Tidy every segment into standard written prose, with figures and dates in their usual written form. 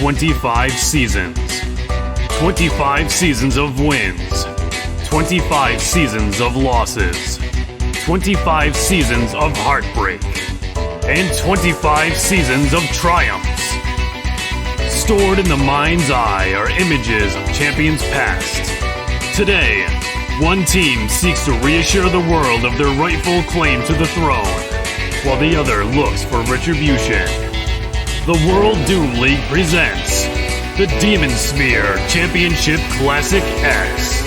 25 seasons. 25 seasons of wins. 25 seasons of losses. 25 seasons of heartbreak. And 25 seasons of triumphs. Stored in the mind's eye are images of champions past. Today, one team seeks to reassure the world of their rightful claim to the throne, while the other looks for retribution. The World Doom League presents the Demonsphere Championship Classic X.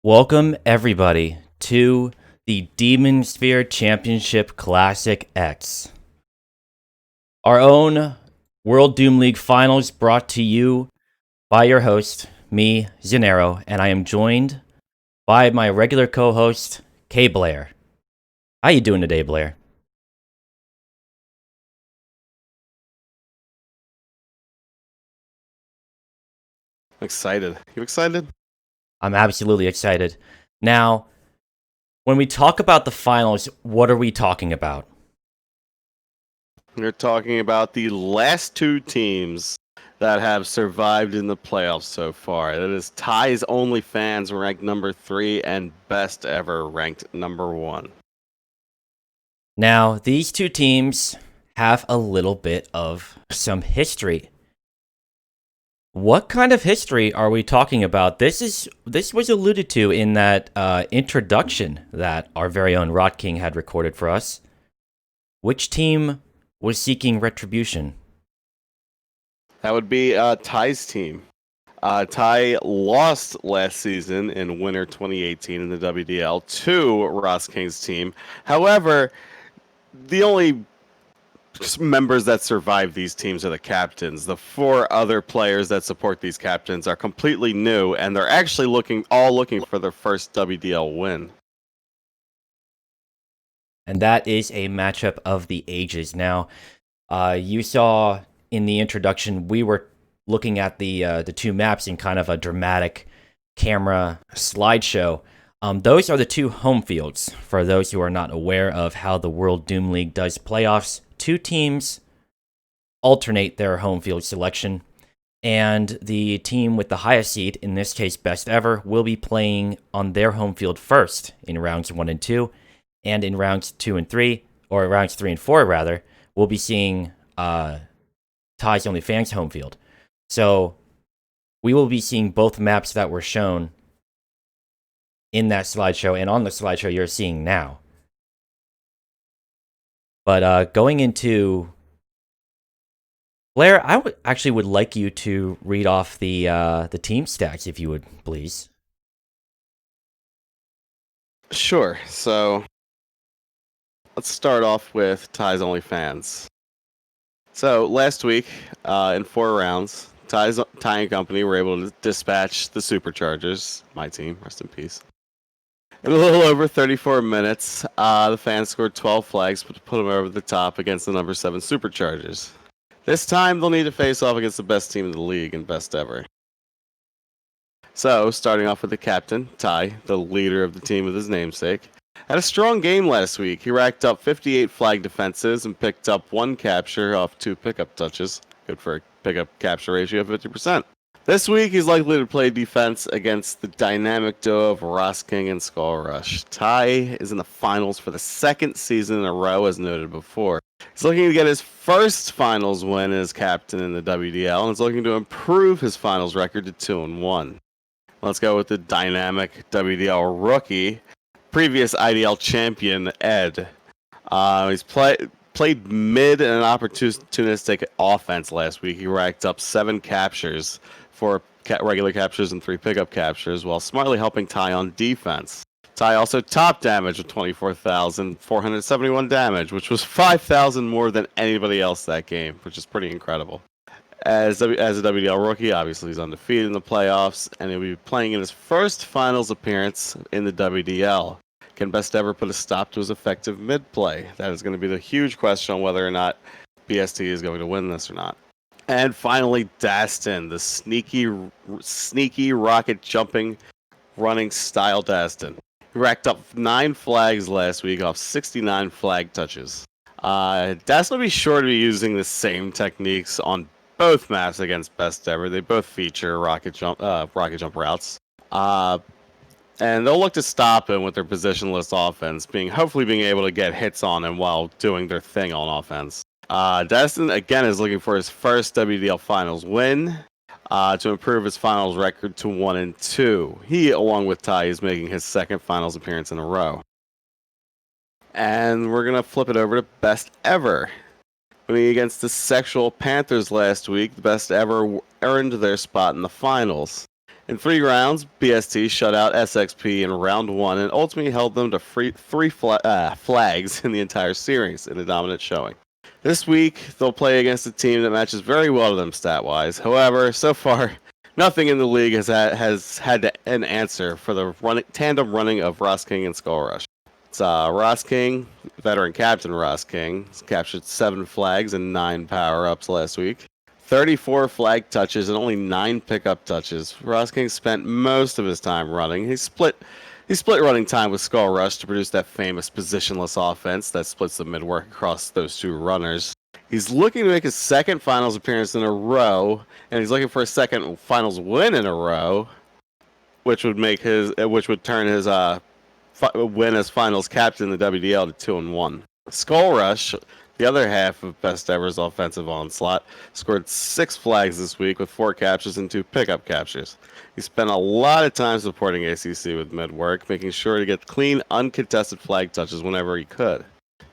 Welcome, everybody, to the Demonsphere Championship Classic X. Our own World Doom League Finals brought to you by your host, me, Xenaero, and I am joined by my regular co-host, KBlair. How you doing today, Blair? Excited. You excited? I'm absolutely excited. Now, when we talk about the finals, what are we talking about? We're talking about the last two teams that have survived in the playoffs so far. That is Ty's OnlyFans ranked number 3 and Best Ever ranked number 1. Now, these two teams have a little bit of some history. What kind of history are we talking about? This was alluded to in that introduction that our very own Rot King had recorded for us. Which team was seeking retribution? That would be Ty's team. Ty lost last season in winter 2018 in the WDL to Ross King's team. However, the only members that survive these teams are the captains. The 4 other players that support these captains are completely new, and they're actually looking for their first WDL win. And that is a matchup of the ages. Now, you saw in the introduction, we were looking at the two maps in kind of a dramatic camera slideshow. Those are the two home fields. For those who are not aware of how the World Doom League does playoffs, 2 teams alternate their home field selection, and the team with the highest seed, in this case Best Ever, will be playing on their home field first in rounds 1 and 2, and in rounds 2 and 3, or rounds 3 and 4 rather, we'll be seeing Ty's OnlyFans home field. So we will be seeing both maps that were shown in that slideshow and on the slideshow you're seeing now. But going into Blair, I would like you to read off the team stats, if you would, please. Sure. So let's start off with Ty's OnlyFans. So last week, in 4 rounds, Ty and company were able to dispatch the Superchargers, my team, rest in peace. In a little over 34 minutes, the fans scored 12 flags to put them over the top against the number 7 Superchargers. This time, they'll need to face off against the best team in the league and best ever. So, starting off with the captain, Ty, the leader of the team with his namesake, had a strong game last week. He racked up 58 flag defenses and picked up 1 capture off 2 pickup touches. Good for a pickup capture ratio of 50%. This week, he's likely to play defense against the dynamic duo of Ross King and Skull Rush. Ty is in the finals for the 2nd season in a row, as noted before. He's looking to get his first finals win as captain in the WDL, and is looking to improve his finals record to 2-1. Let's go with the dynamic WDL rookie, previous IDL champion, Ed. He's played mid and an opportunistic offense last week. He racked up 7 captures, 4 regular captures and 3 pickup captures, while smartly helping Ty on defense. Ty also top damage with 24,471 damage, which was 5,000 more than anybody else that game, which is pretty incredible. As a WDL rookie, obviously he's undefeated in the playoffs, and he'll be playing in his first finals appearance in the WDL. Can Best Ever put a stop to his effective mid-play? That is going to be the huge question on whether or not BST is going to win this or not. And finally, Dastin, the sneaky rocket jumping, running style Dastin. He racked up 9 flags last week off 69 flag touches. Dastin will be sure to be using the same techniques on both maps against Best Ever. They both feature rocket jump routes. And they'll look to stop him with their positionless offense, hopefully being able to get hits on him while doing their thing on offense. Destin, again, is looking for his first WDL Finals win to improve his Finals record to 1-2. He, along with Ty, is making his 2nd Finals appearance in a row. And we're going to flip it over to Best Ever. Winning against the Sexual Panthers last week, the Best Ever earned their spot in the Finals. In 3 rounds, BST shut out SXP in round 1 and ultimately held them to 3 flags in the entire series in a dominant showing. This week, they'll play against a team that matches very well to them stat-wise. However, so far, nothing in the league has had an answer for the tandem running of Ross King and Skull Rush. It's Ross King, veteran captain Ross King, has captured 7 flags and 9 power-ups last week. 34 flag touches and only 9 pickup touches. Ross King spent most of his time running. He split running time with Skull Rush to produce that famous positionless offense that splits the mid-work across those 2 runners. He's looking to make his 2nd finals appearance in a row, and he's looking for a 2nd finals win in a row, which would turn his win as finals captain in the WDL to 2-1. Skull Rush, the other half of Best Ever's offensive onslaught, scored 6 flags this week with 4 captures and 2 pickup captures. He spent a lot of time supporting ACC with mid-work, making sure to get clean, uncontested flag touches whenever he could.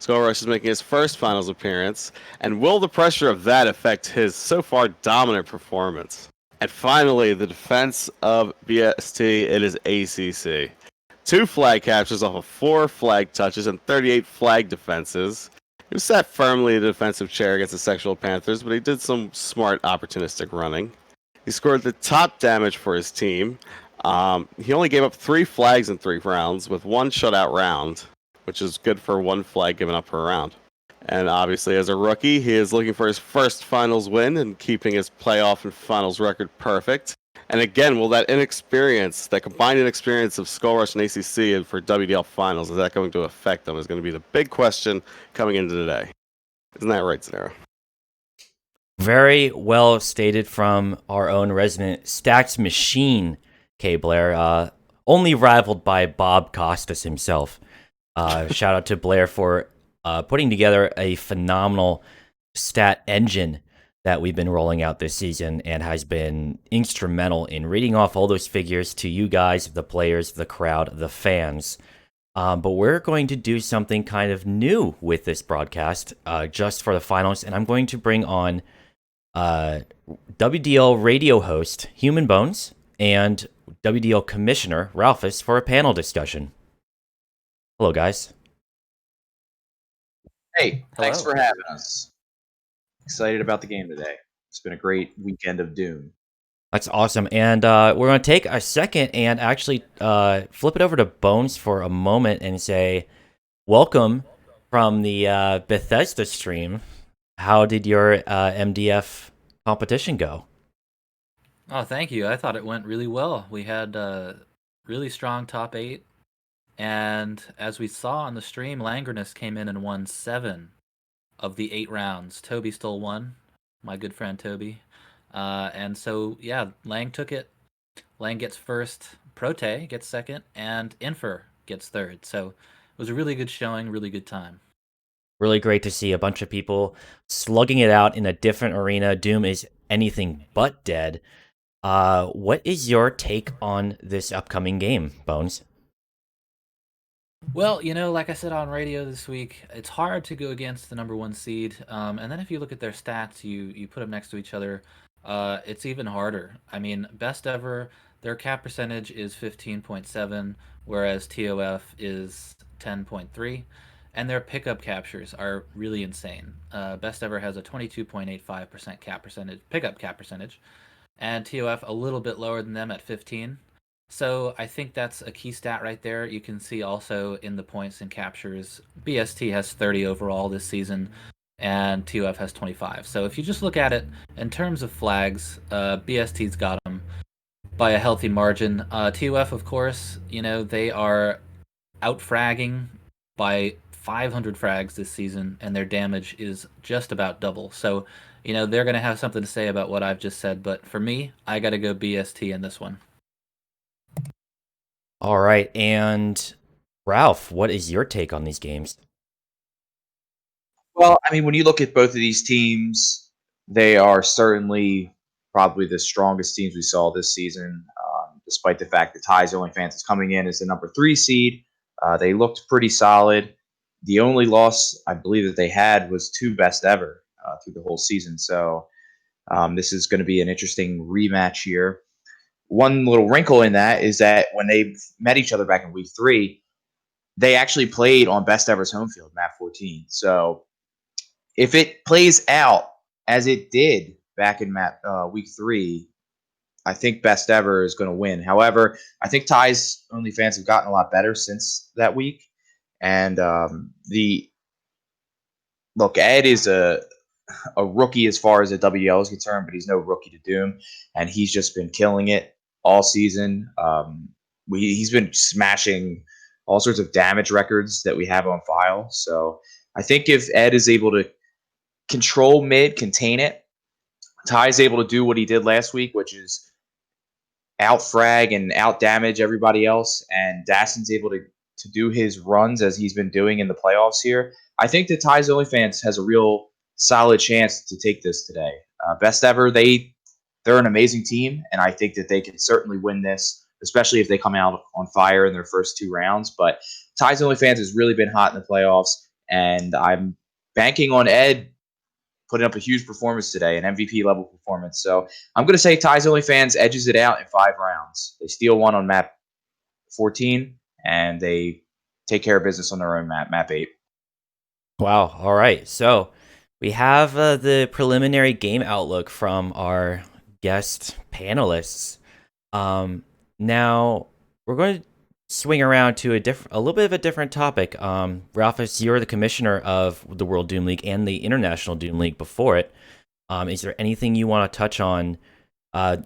Skull Rush is making his first finals appearance, and will the pressure of that affect his so far dominant performance? And finally, the defense of BST, it is ACC. 2 flag captures off of 4 flag touches and 38 flag defenses. He was sat firmly in the defensive chair against the Sexual Panthers, but he did some smart, opportunistic running. He scored the top damage for his team. He only gave up 3 flags in 3 rounds, with 1 shutout round, which is good for 1 flag given up per round. And obviously, as a rookie, he is looking for his first finals win and keeping his playoff and finals record perfect. And again, will that combined inexperience of Skull Rush and ACC and for WDL finals, is that going to affect them? Is going to be the big question coming into today. Isn't that right, Xenaero? Very well stated from our own resident stats machine, KBlair. Only rivaled by Bob Costas himself. Shout out to Blair for putting together a phenomenal stat engine that we've been rolling out this season and has been instrumental in reading off all those figures to you guys, the players, the crowd, the fans. But we're going to do something kind of new with this broadcast just for the finals, and I'm going to bring on WDL radio host HumanBones and WDL commissioner Ralphis for a panel discussion. Hello, guys. Hey, thanks Hello. for having us. Excited about the game today. It's been a great weekend of Doom. That's awesome. And we're going to take a second and actually flip it over to Bones for a moment and say, welcome from the Bethesda stream. How did your MDF competition go? Oh, thank you. I thought it went really well. We had a really strong top 8. And as we saw on the stream, Langrenus came in and won 7 of the 8 rounds. Toby stole 1, my good friend Toby. And so, yeah, Lang took it. Lang gets first, Prote gets second, and Infer gets third. So it was a really good showing, really good time. Really great to see a bunch of people slugging it out in a different arena. Doom is anything but dead. What is your take on this upcoming game, Bones? Well, like I said on radio this week, it's hard to go against the number 1 seed. And then if you look at their stats, you put them next to each other, it's even harder. I mean, best ever, their cap percentage is 15.7, whereas TOF is 10.3. And their pickup captures are really insane. Best ever has a 22.85% pickup cap percentage, and TOF a little bit lower than them at 15. So I think that's a key stat right there. You can see also in the points and captures, BST has 30 overall this season, and TOF has 25. So if you just look at it in terms of flags, BST's got them by a healthy margin. TOF, of course, they are out-fragging by 500 frags this season, and their damage is just about double. So, they're going to have something to say about what I've just said, but for me, I got to go BST in this one. All right, and Ralph, what is your take on these games? Well, I mean, when you look at both of these teams, they are certainly probably the strongest teams we saw this season, despite the fact that Ty's OnlyFans is coming in as the number 3 seed. They looked pretty solid. The only loss I believe that they had was 2 best ever through the whole season. So this is going to be an interesting rematch here. One little wrinkle in that is that when they met each other back in week 3, they actually played on best ever's home field, map 14. So if it plays out as it did back in week 3, I think best ever is going to win. However, I think Ty's OnlyFans have gotten a lot better since that week. And Ed is a rookie as far as the WL is concerned, but he's no rookie to Doom, and he's just been killing it all season. He's been smashing all sorts of damage records that we have on file. So I think if Ed is able to control mid, contain it, Ty's able to do what he did last week, which is out frag and out damage everybody else, and Dastin's able to do his runs as he's been doing in the playoffs here. I think that Ty's OnlyFans has a real solid chance to take this today. Best ever, they're an amazing team, and I think that they can certainly win this, especially if they come out on fire in their first 2 rounds. But Ty's OnlyFans has really been hot in the playoffs, and I'm banking on Ed putting up a huge performance today, an MVP level performance. So I'm going to say Ty's OnlyFans edges it out in 5 rounds. They steal 1 on map 14, and they take care of business on their own map 8. Wow. All right. So we have the preliminary game outlook from our guest panelists. Now we're going to swing around to a little bit of a different topic. Ralphis, you're the commissioner of the World Doom League and the International Doom League before it. Is there anything you want to touch on?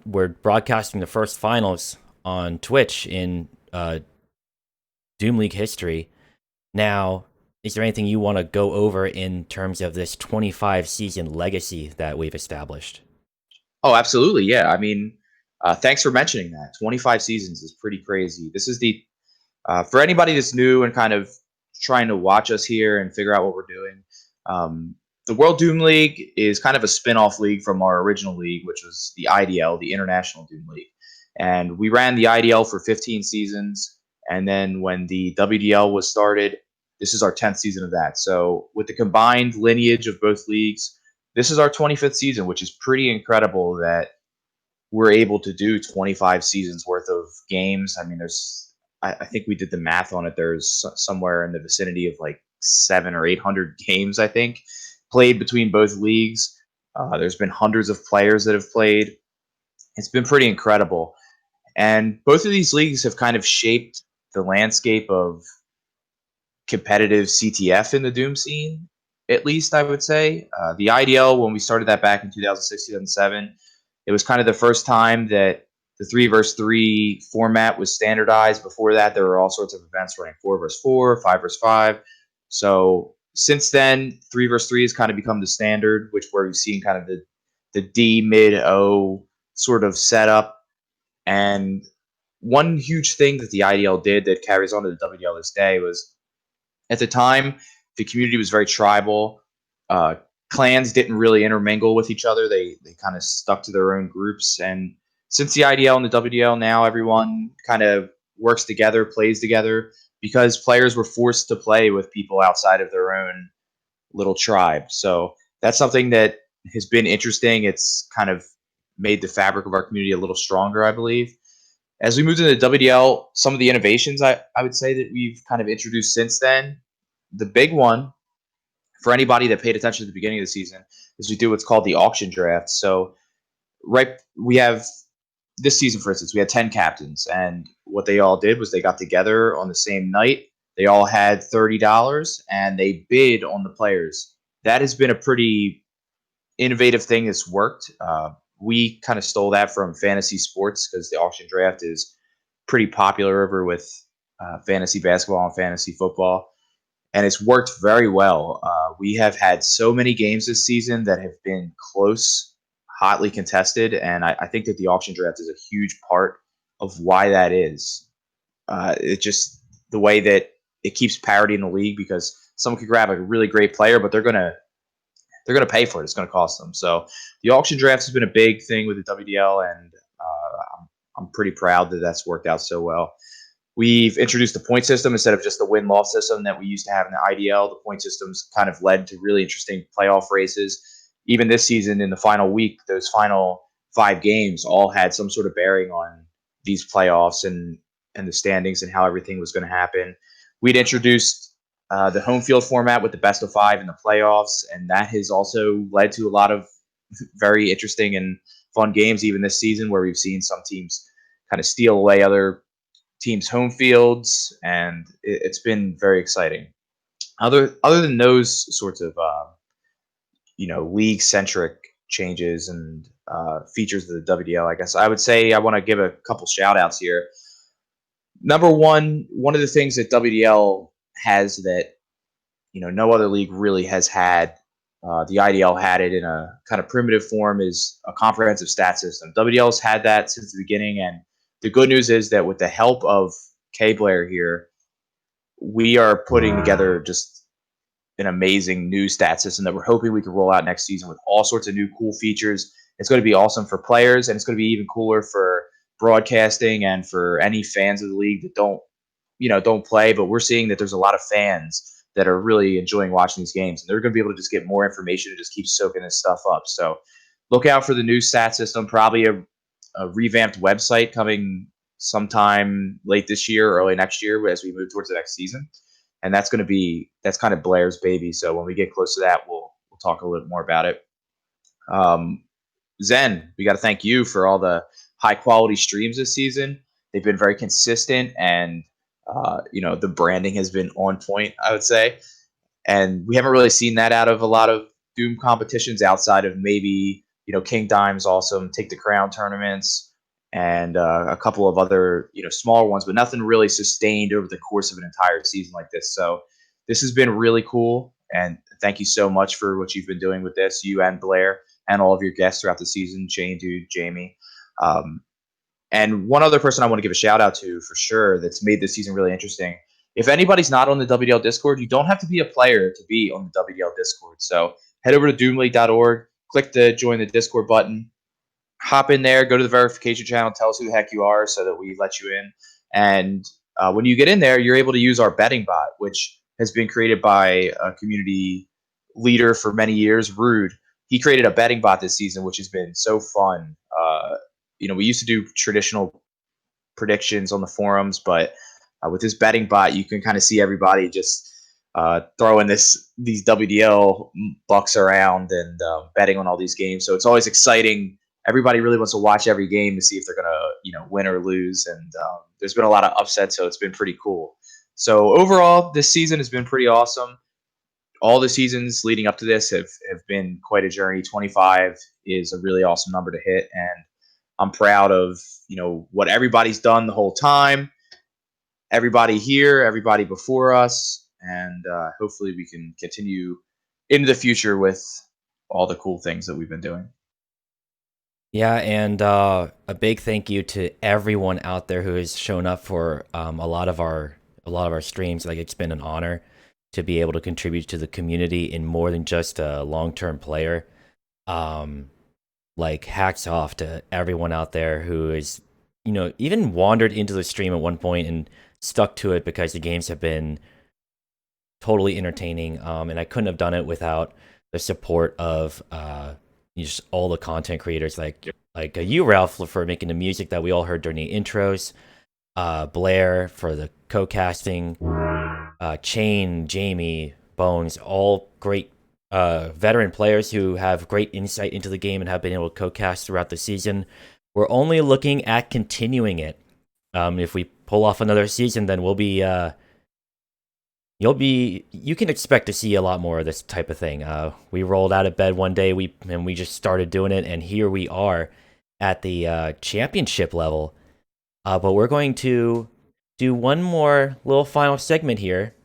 We're broadcasting the first finals on Twitch in Doom League history. Now, is there anything you want to go over in terms of this 25 season legacy that we've established? Oh, absolutely. Yeah. I mean, thanks for mentioning that. 25 seasons is pretty crazy. This is for anybody that's new and kind of trying to watch us here and figure out what we're doing. the World Doom League is kind of a spin-off league from our original league, which was the IDL, the International Doom League. And we ran the IDL for 15 seasons. And then when the WDL was started, this is our 10th season of that. So with the combined lineage of both leagues, this is our 25th season, which is pretty incredible that we're able to do 25 seasons worth of games. I mean, I think we did the math on it. There's somewhere in the vicinity of like 700 or 800 games, I think, played between both leagues. There's been hundreds of players that have played. It's been pretty incredible. And both of these leagues have kind of shaped the landscape of competitive CTF in the Doom scene, at least I would say. The IDL, when we started that back in 2006, 2007, it was kind of the first time that the 3 versus 3 format was standardized. Before that, there were all sorts of events running 4 versus 4, 5 versus 5. So since then, 3 versus 3 has kind of become the standard, which where we've seen kind of the D, mid, O sort of setup. And one huge thing that the IDL did that carries on to the WDL this day was, at the time, the community was very tribal. Clans didn't really intermingle with each other. They kind of stuck to their own groups. And since the IDL and the WDL, now everyone kind of works together, plays together, because players were forced to play with people outside of their own little tribe. So that's something that has been interesting. It's kind of made the fabric of our community a little stronger, I believe. As we moved into the WDL, some of the innovations I would say that we've kind of introduced since then, the big one for anybody that paid attention at the beginning of the season is we do what's called the auction draft. So we have this season, for instance, we had 10 captains, and what they all did was they got together on the same night. They all had $30 and they bid on the players. That has been a pretty innovative thing that's worked. We kind of stole that from fantasy sports because the auction draft is pretty popular over with fantasy basketball and fantasy football, and it's worked very well. We have had so many games this season that have been close, hotly contested, and I think that the auction draft is a huge part of why that is. It just the way that it keeps parity in the league, because someone could grab a really great player, but they're gonna pay for it. It's going to cost them. So the auction draft has been a big thing with the WDL, and I'm pretty proud that that's worked out so well. We've introduced the point system instead of just the win-loss system that we used to have in the IDL. The point systems kind of led to really interesting playoff races. Even this season, in the final week, those final 5 games all had some sort of bearing on these playoffs and the standings and how everything was going to happen. We'd introduced the home field format with the best of 5 in the playoffs, and that has also led to a lot of very interesting and fun games even this season, where we've seen some teams kind of steal away other teams' home fields, and it's been very exciting. Other than those sorts of league centric changes and features of the WDL, I guess I would say I want to give a couple shout outs here. Number one of the things that WDL has that no other league really has had, the IDL had it in a kind of primitive form, is a comprehensive stat system. WDL's had that since the beginning, and the good news is that with the help of KBlair here, we are putting together just an amazing new stat system that we're hoping we can roll out next season with all sorts of new cool features. It's going to be awesome for players, and it's going to be even cooler for broadcasting and for any fans of the league that don't play. But we're seeing that there's a lot of fans that are really enjoying watching these games, and they're going to be able to just get more information and just keep soaking this stuff up. So look out for the new stat system, probably a revamped website coming sometime late this year, early next year, as we move towards the next season. And that's kind of Blair's baby. So when we get close to that, we'll talk a little bit more about it. Zen, we got to thank you for all the high quality streams this season. They've been very consistent, and the branding has been on point, I would say. And we haven't really seen that out of a lot of Doom competitions outside of maybe, King Dime's awesome Take the Crown tournaments and a couple of other, smaller ones, but nothing really sustained over the course of an entire season like this. So this has been really cool. And thank you so much for what you've been doing with this, you and Blair and all of your guests throughout the season, Shane, Dude, Jamie. And one other person I want to give a shout out to for sure that's made this season really interesting. If anybody's not on the WDL Discord, you don't have to be a player to be on the WDL Discord. So head over to doomleague.org, click the join the Discord button, hop in there, go to the verification channel, tell us who the heck you are so that we let you in. And when you get in there, you're able to use our betting bot, which has been created by a community leader for many years, Rude. He created a betting bot this season, which has been so fun. We used to do traditional predictions on the forums, but with this betting bot, you can kind of see everybody just throwing these WDL bucks around and betting on all these games. So it's always exciting. Everybody really wants to watch every game to see if they're gonna win or lose. And there's been a lot of upsets, so it's been pretty cool. So overall, this season has been pretty awesome. All the seasons leading up to this have been quite a journey. 25 is a really awesome number to hit, and I'm proud of what everybody's done the whole time. Everybody here, everybody before us, and hopefully we can continue into the future with all the cool things that we've been doing. Yeah, and a big thank you to everyone out there who has shown up for a lot of our streams. Like, it's been an honor to be able to contribute to the community in more than just a long-term player. Like, hats off to everyone out there who is, even wandered into the stream at one point and stuck to it because the games have been totally entertaining. And I couldn't have done it without the support of just all the content creators like you, Ralph, for making the music that we all heard during the intros, Blair for the co-casting, Chain, Jamie, Bones, all great veteran players who have great insight into the game and have been able to co-cast throughout the season. We're only looking at continuing it. If we pull off another season, then we'll be you can expect to see a lot more of this type of thing. We rolled out of bed one day, we just started doing it, and here we are at the championship level. But we're going to do one more little final segment here,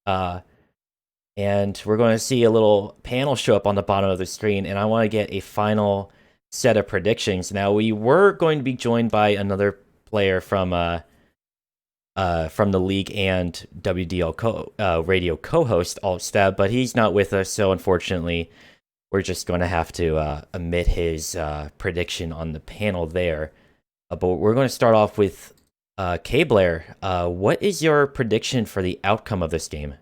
and we're going to see a little panel show up on the bottom of the screen, and I want to get a final set of predictions. Now, we were going to be joined by another player from the league and WDL radio co-host Altstab, but he's not with us, so unfortunately, we're just going to have to omit his prediction on the panel there. But we're going to start off with KBlair. What is your prediction for the outcome of this game?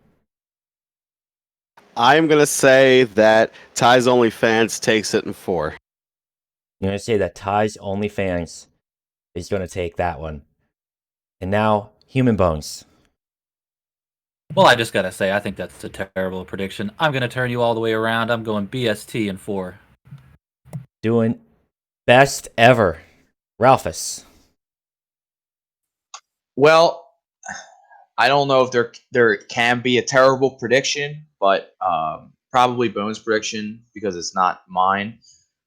I'm going to say that Ty's OnlyFans takes it in 4. I'm going to say that Ty's OnlyFans is going to take that one. And now, HumanBones. Well, I just gotta say, I think that's a terrible prediction. I'm gonna turn you all the way around. I'm going BST in 4. Doing best ever. Ralphis. Well, I don't know if there can be a terrible prediction, but probably Bones' prediction because it's not mine.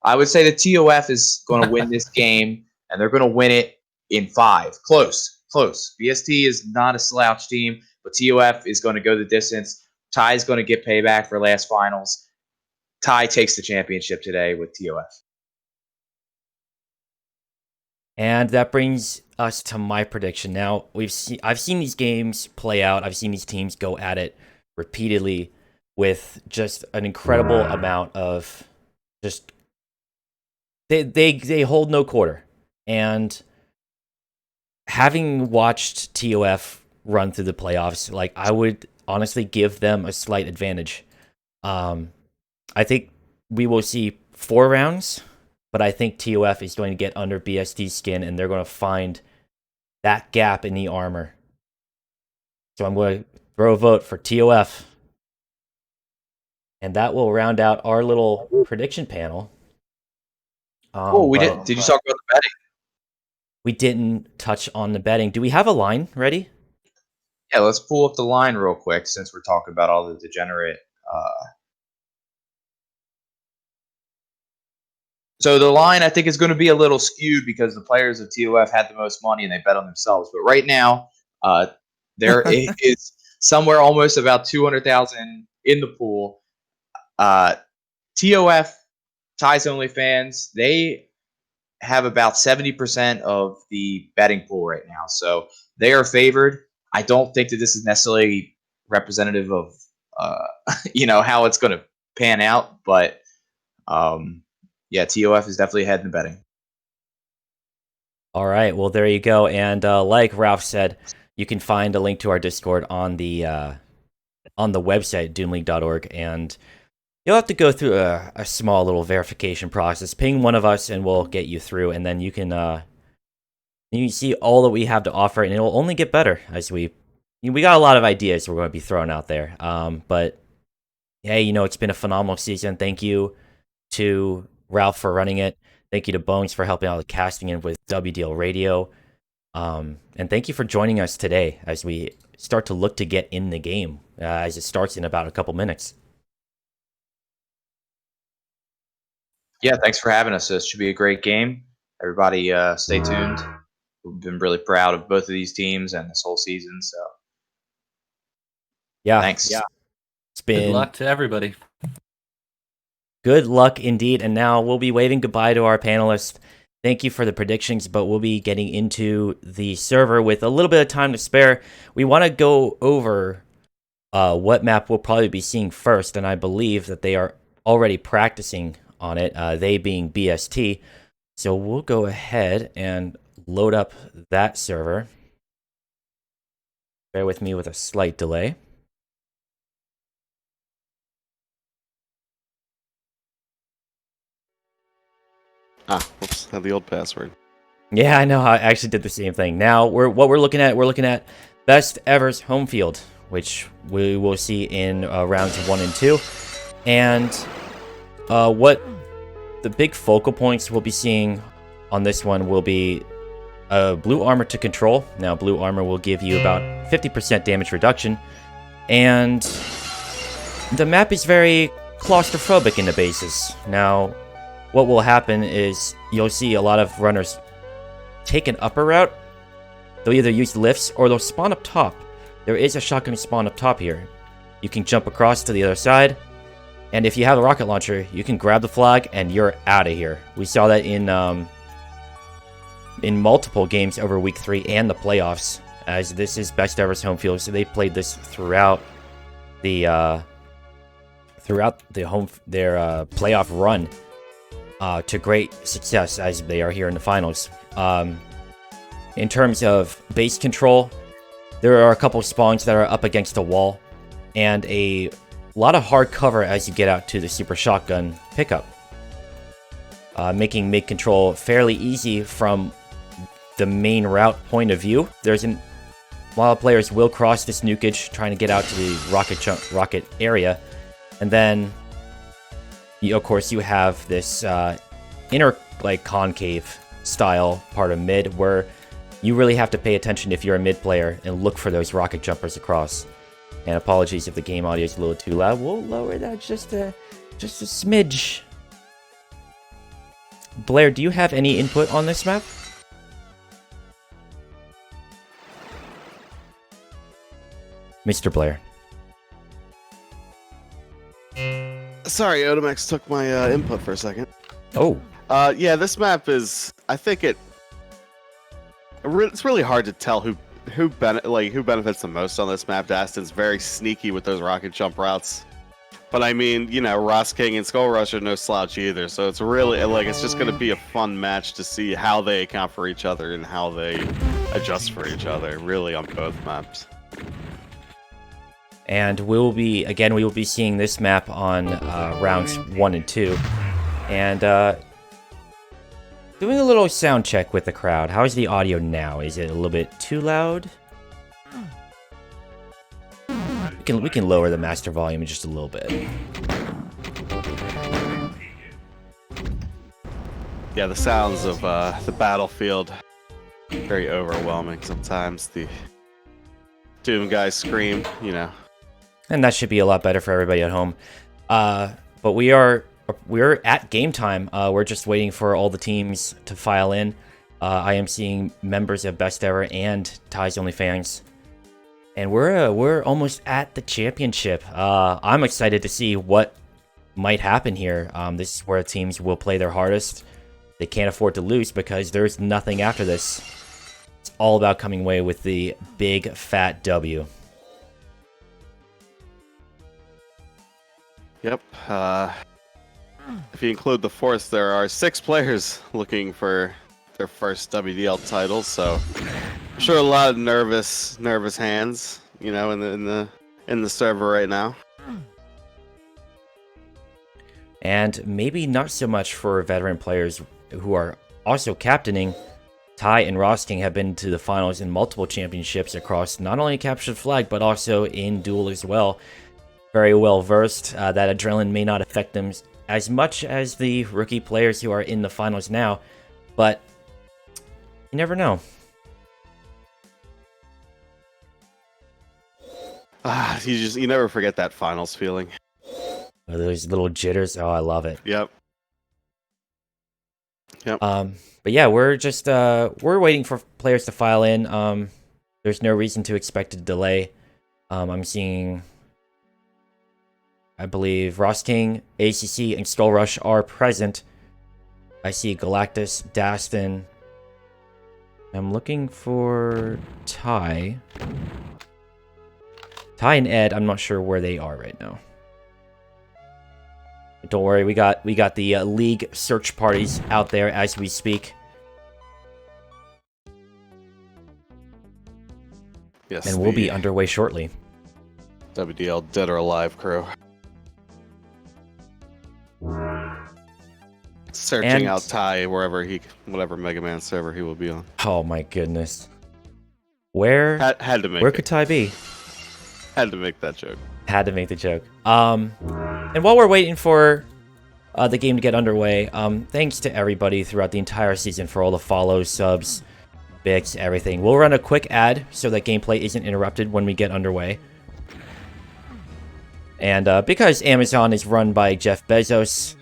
I would say the TOF is going to win this game, and they're going to win it in 5. Close. BST is not a slouch team, but TOF is going to go the distance. Ty is going to get payback for last finals. Ty takes the championship today with TOF. And that brings us to my prediction. Now, I've seen these games play out. I've seen these teams go at it repeatedly with just an incredible amount of just they hold no quarter. And having watched TOF run through the playoffs, like, I would honestly give them a slight advantage. I think we will see 4 rounds, but I think TOF is going to get under BST's skin, and they're going to find that gap in the armor. So I'm going to throw a vote for TOF. And that will round out our little prediction panel. Did you talk about the betting? We didn't touch on the betting. Do we have a line ready? Yeah, let's pull up the line real quick since we're talking about all the degenerate. So the line, I think, is going to be a little skewed because the players of TOF had the most money and they bet on themselves. But right now, there is somewhere almost about 200,000 in the pool. TOF, Ty's OnlyFans, they have about 70% of the betting pool right now. So they are favored. I don't think that this is necessarily representative of, how it's going to pan out, but yeah, TOF is definitely ahead in the betting. All right, well, there you go. And like Ralph said, you can find a link to our Discord on the website, doomleague.org, and you'll have to go through a small little verification process. Ping one of us, and we'll get you through, and then you can see all that we have to offer, and it'll only get better as we got a lot of ideas we're going to be throwing out there. But hey, it's been a phenomenal season. Thank you to Ralph for running it. Thank you to Bones for helping out with casting and with WDL Radio. And thank you for joining us today as we start to look to get in the game as it starts in about a couple minutes. Yeah, thanks for having us. This should be a great game. Everybody stay tuned. We've been really proud of both of these teams and this whole season. So yeah, thanks. Yeah. It's been good luck to everybody. Good luck indeed. And now we'll be waving goodbye to our panelists. Thank you for the predictions, but we'll be getting into the server with a little bit of time to spare. We want to go over what map we'll probably be seeing first, and I believe that they are already practicing on it, they being BST. So we'll go ahead and load up that server. Bear with me with a slight delay. Whoops, had the old password. Yeah, I know. I actually did the same thing. Now, we're looking at Best Ever's home field, which we will see in rounds 1 and 2. And what the big focal points we'll be seeing on this one will be blue armor to control. Now, blue armor will give you about 50% damage reduction. And the map is very claustrophobic in the bases. Now, what will happen is you'll see a lot of runners take an upper route. They'll either use lifts or they'll spawn up top. There is a shotgun spawn up top here. You can jump across to the other side, and if you have a rocket launcher, you can grab the flag and you're out of here. We saw that in multiple games over week 3 and the playoffs, as this is Best Ever's home field, so they played this throughout their playoff run. To great success as they are here in the finals. In terms of base control, there are a couple spawns that are up against the wall, and a lot of hard cover as you get out to the super shotgun pickup, making mid control fairly easy from the main route point of view. While players will cross this nukage trying to get out to the rocket area, and then of course, you have this inner, concave style part of mid where you really have to pay attention if you're a mid player and look for those rocket jumpers across. And apologies if the game audio is a little too loud. We'll lower that just a smidge. Blair, do you have any input on this map? Mr. Blair. Sorry, Odomex took my input for a second. Oh. Yeah, this map is. I think it's really hard to tell who benefits the most on this map. Dastin's very sneaky with those rocket jump routes, but I mean, Ross King and Skull Rush are no slouch either. So it's really it's just going to be a fun match to see how they account for each other and how they adjust for each other. Really on both maps. And we will be seeing this map on rounds 1 and 2. And doing a little sound check with the crowd. How is the audio now? Is it a little bit too loud? We can lower the master volume just a little bit. Yeah, the sounds of the battlefield, very overwhelming sometimes. The Doom guys scream, And that should be a lot better for everybody at home. But we're at game time. We're just waiting for all the teams to file in. I am seeing members of Best Ever and Ty's OnlyFans. And we're almost at the championship. I'm excited to see what might happen here. This is where teams will play their hardest. They can't afford to lose because there's nothing after this. It's all about coming away with the big fat W. Yep. If you include the Force, there are 6 players looking for their first WDL title. So I'm sure a lot of nervous hands, you know, in the server right now. And maybe not so much for veteran players who are also captaining. Ty and Ross King have been to the finals in multiple championships across not only Captured Flag, but also in Duel as well. Very well versed. That adrenaline may not affect them as much as the rookie players who are in the finals now, but you never know. You never forget that finals feeling. Those little jitters. Oh, I love it. Yep. But yeah, we're just we're waiting for players to file in. There's no reason to expect a delay. I'm seeing, I believe, Ross King, ACC, and Skull Rush are present. I see Galactus, Dastin. I'm looking for Ty. Ty and Ed, I'm not sure where they are right now. But don't worry, we got the league search parties out there as we speak. Yes, and we'll be underway shortly. WDL Dead or Alive crew. Searching out Ty whatever Mega Man server he will be on. Oh my goodness. Where had to make where could Ty be? Had to make that joke. Had to make the joke. And while we're waiting for the game to get underway, thanks to everybody throughout the entire season for all the follows, subs, bits, everything. We'll run a quick ad so that gameplay isn't interrupted when we get underway. And because Amazon is run by Jeff Bezos,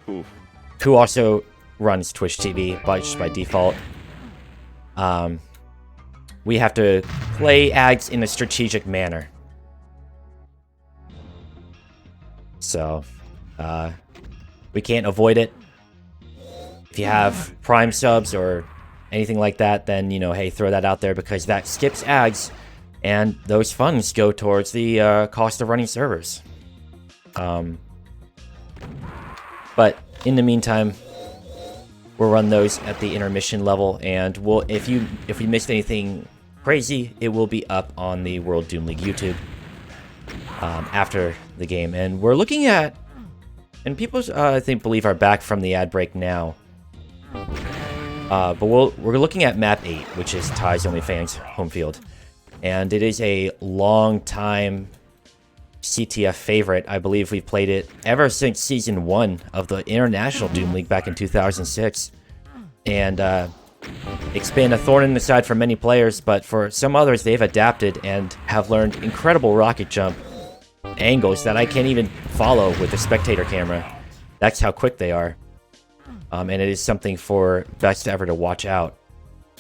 who also runs Twitch TV just by default, we have to play ads in a strategic manner. So, we can't avoid it. If you have Prime subs or anything like that, then, you know, hey, throw that out there because that skips ads, and those funds go towards the cost of running servers. But in the meantime, we'll run those at the intermission level, and if we missed anything crazy, it will be up on the World Doom League YouTube after the game. And we're looking at, and people I think believe are back from the ad break now. But we're looking at map 8, which is Ty's OnlyFans home field, and it is a long time CTF favorite. I believe we've played it ever since Season 1 of the International Doom League back in 2006. And it's been a thorn in the side for many players, but for some others, they've adapted and have learned incredible rocket jump angles that I can't even follow with the spectator camera. That's how quick they are. And it is something for Best Ever to watch out,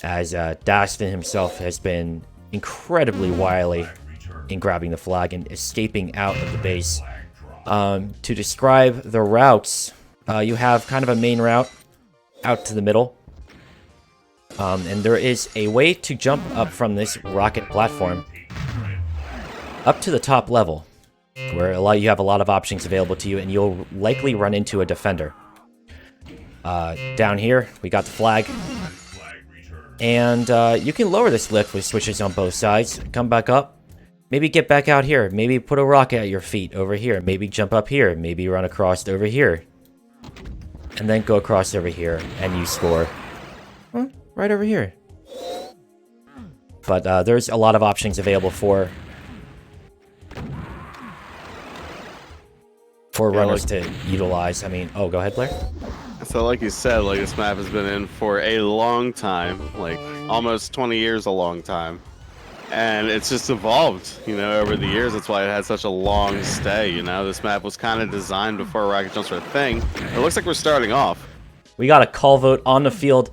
as Dastin himself has been incredibly wily in grabbing the flag and escaping out of the base. To describe the routes, you have kind of a main route out to the middle. And there is a way to jump up from this rocket platform up to the top level, where you have a lot of options available to you, and you'll likely run into a defender. Down here, we got the flag. And you can lower this lift with switches on both sides. Come back up. Maybe get back out here. Maybe put a rocket at your feet over here. Maybe jump up here. Maybe run across over here. And then go across over here, and you score. Right over here. But there's a lot of options available for runners to utilize. I mean, oh, go ahead, Blair. So like you said, like this map has been in for a long time, like almost 20 years, a long time. And it's just evolved, you know, over the years. That's why it had such a long stay, you know. This map was kind of designed before rocket jumps were a thing. It looks like we're starting off. We got a call vote on the field.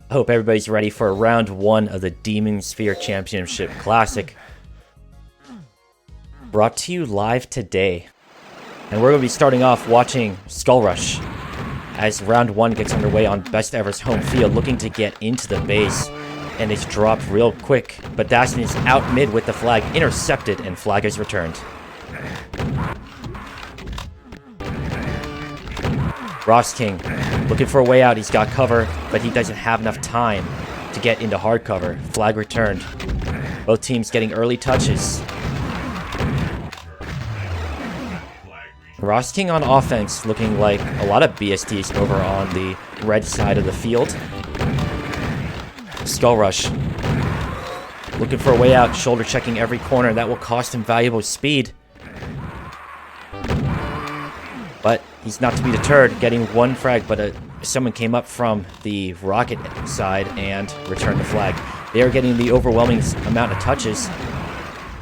I hope everybody's ready for round 1 of the Demonsphere Championship Classic. Brought to you live today. And we're going to be starting off watching Skull Rush as round 1 gets underway on Best Ever's home field, looking to get into the base. And it's dropped real quick, but Dastin is out mid with the flag intercepted, and flag is returned. Ross King looking for a way out. He's got cover, but he doesn't have enough time to get into hard cover. Flag returned. Both teams getting early touches. Ross King on offense, looking like a lot of BSTs over on the red side of the field. Skull Rush. Looking for a way out, shoulder checking every corner. That will cost him valuable speed. But he's not to be deterred, getting one frag, but someone came up from the rocket side and returned the flag. They are getting the overwhelming amount of touches.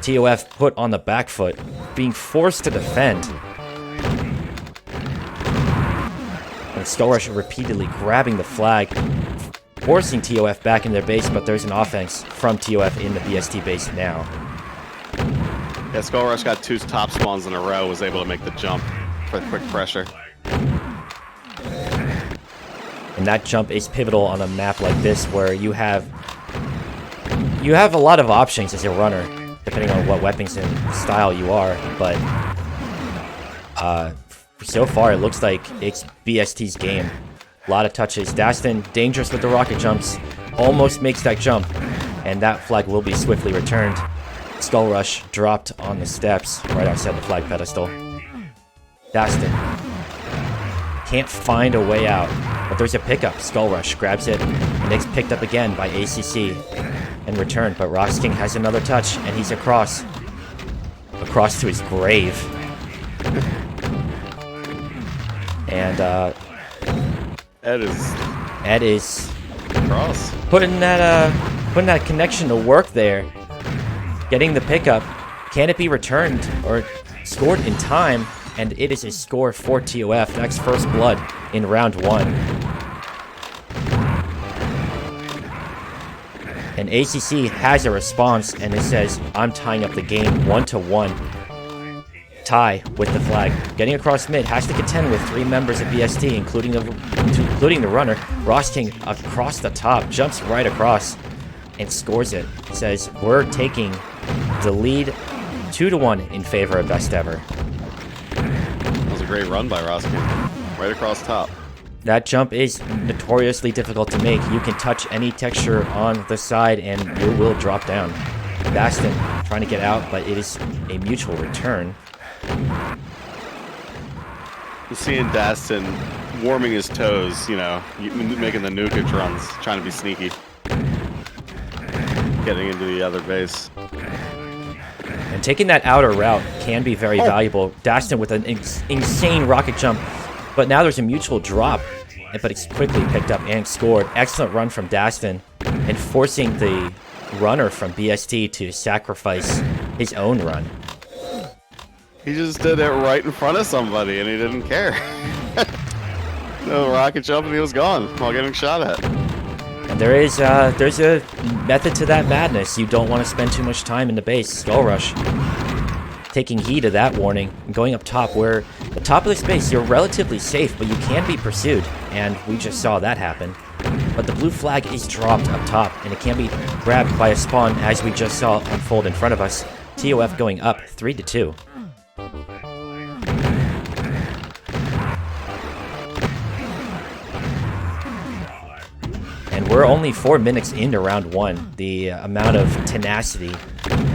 TOF put on the back foot, being forced to defend. And Skull Rush repeatedly grabbing the flag, forcing TOF back in their base, but there's an offense from TOF in the BST base now. Yeah, Skull Rush got 2 top spawns in a row, was able to make the jump for quick pressure. And that jump is pivotal on a map like this, where you have a lot of options as a runner, depending on what weapons and style you are, but so far it looks like it's BST's game. A lot of touches. Dastin, dangerous with the rocket jumps, almost makes that jump, and that flag will be swiftly returned. Skull Rush dropped on the steps right outside the flag pedestal. Dastin can't find a way out, but there's a pickup. Skull Rush grabs it, and it's picked up again by ACC and returned, but Ross King has another touch, and he's across to his grave. And Ed is cross. putting that connection to work there, getting the pickup. Can it be returned or scored in time? And it is a score for TOF. That's first blood in round 1. And ACC has a response, and it says, I'm tying up the game 1-1. Tie with the flag. Getting across mid, has to contend with 3 members of BST, including the runner. Ross King across the top, jumps right across, and scores it. Says, we're taking the lead 2-1 in favor of Best Ever. That was a great run by Ross King. Right across top. That jump is notoriously difficult to make. You can touch any texture on the side and you will drop down. Bastin trying to get out, but it is a mutual return. Seeing Dastin warming his toes, making the nukage runs, trying to be sneaky. Getting into the other base. And taking that outer route can be very valuable. Dastin with an insane rocket jump, but now there's a mutual drop, but it's quickly picked up and scored. Excellent run from Dastin, and forcing the runner from BST to sacrifice his own run. He just did it right in front of somebody, and he didn't care. No rocket jump, and he was gone while getting shot at. And there's a method to that madness. You don't want to spend too much time in the base. Skull Rush taking heed of that warning and going up top, where the top of this base you're relatively safe, but you can be pursued, and we just saw that happen. But the blue flag is dropped up top, and it can be grabbed by a spawn, as we just saw unfold in front of us. TOF going up 3-2. And we're only 4 minutes into round 1. The amount of tenacity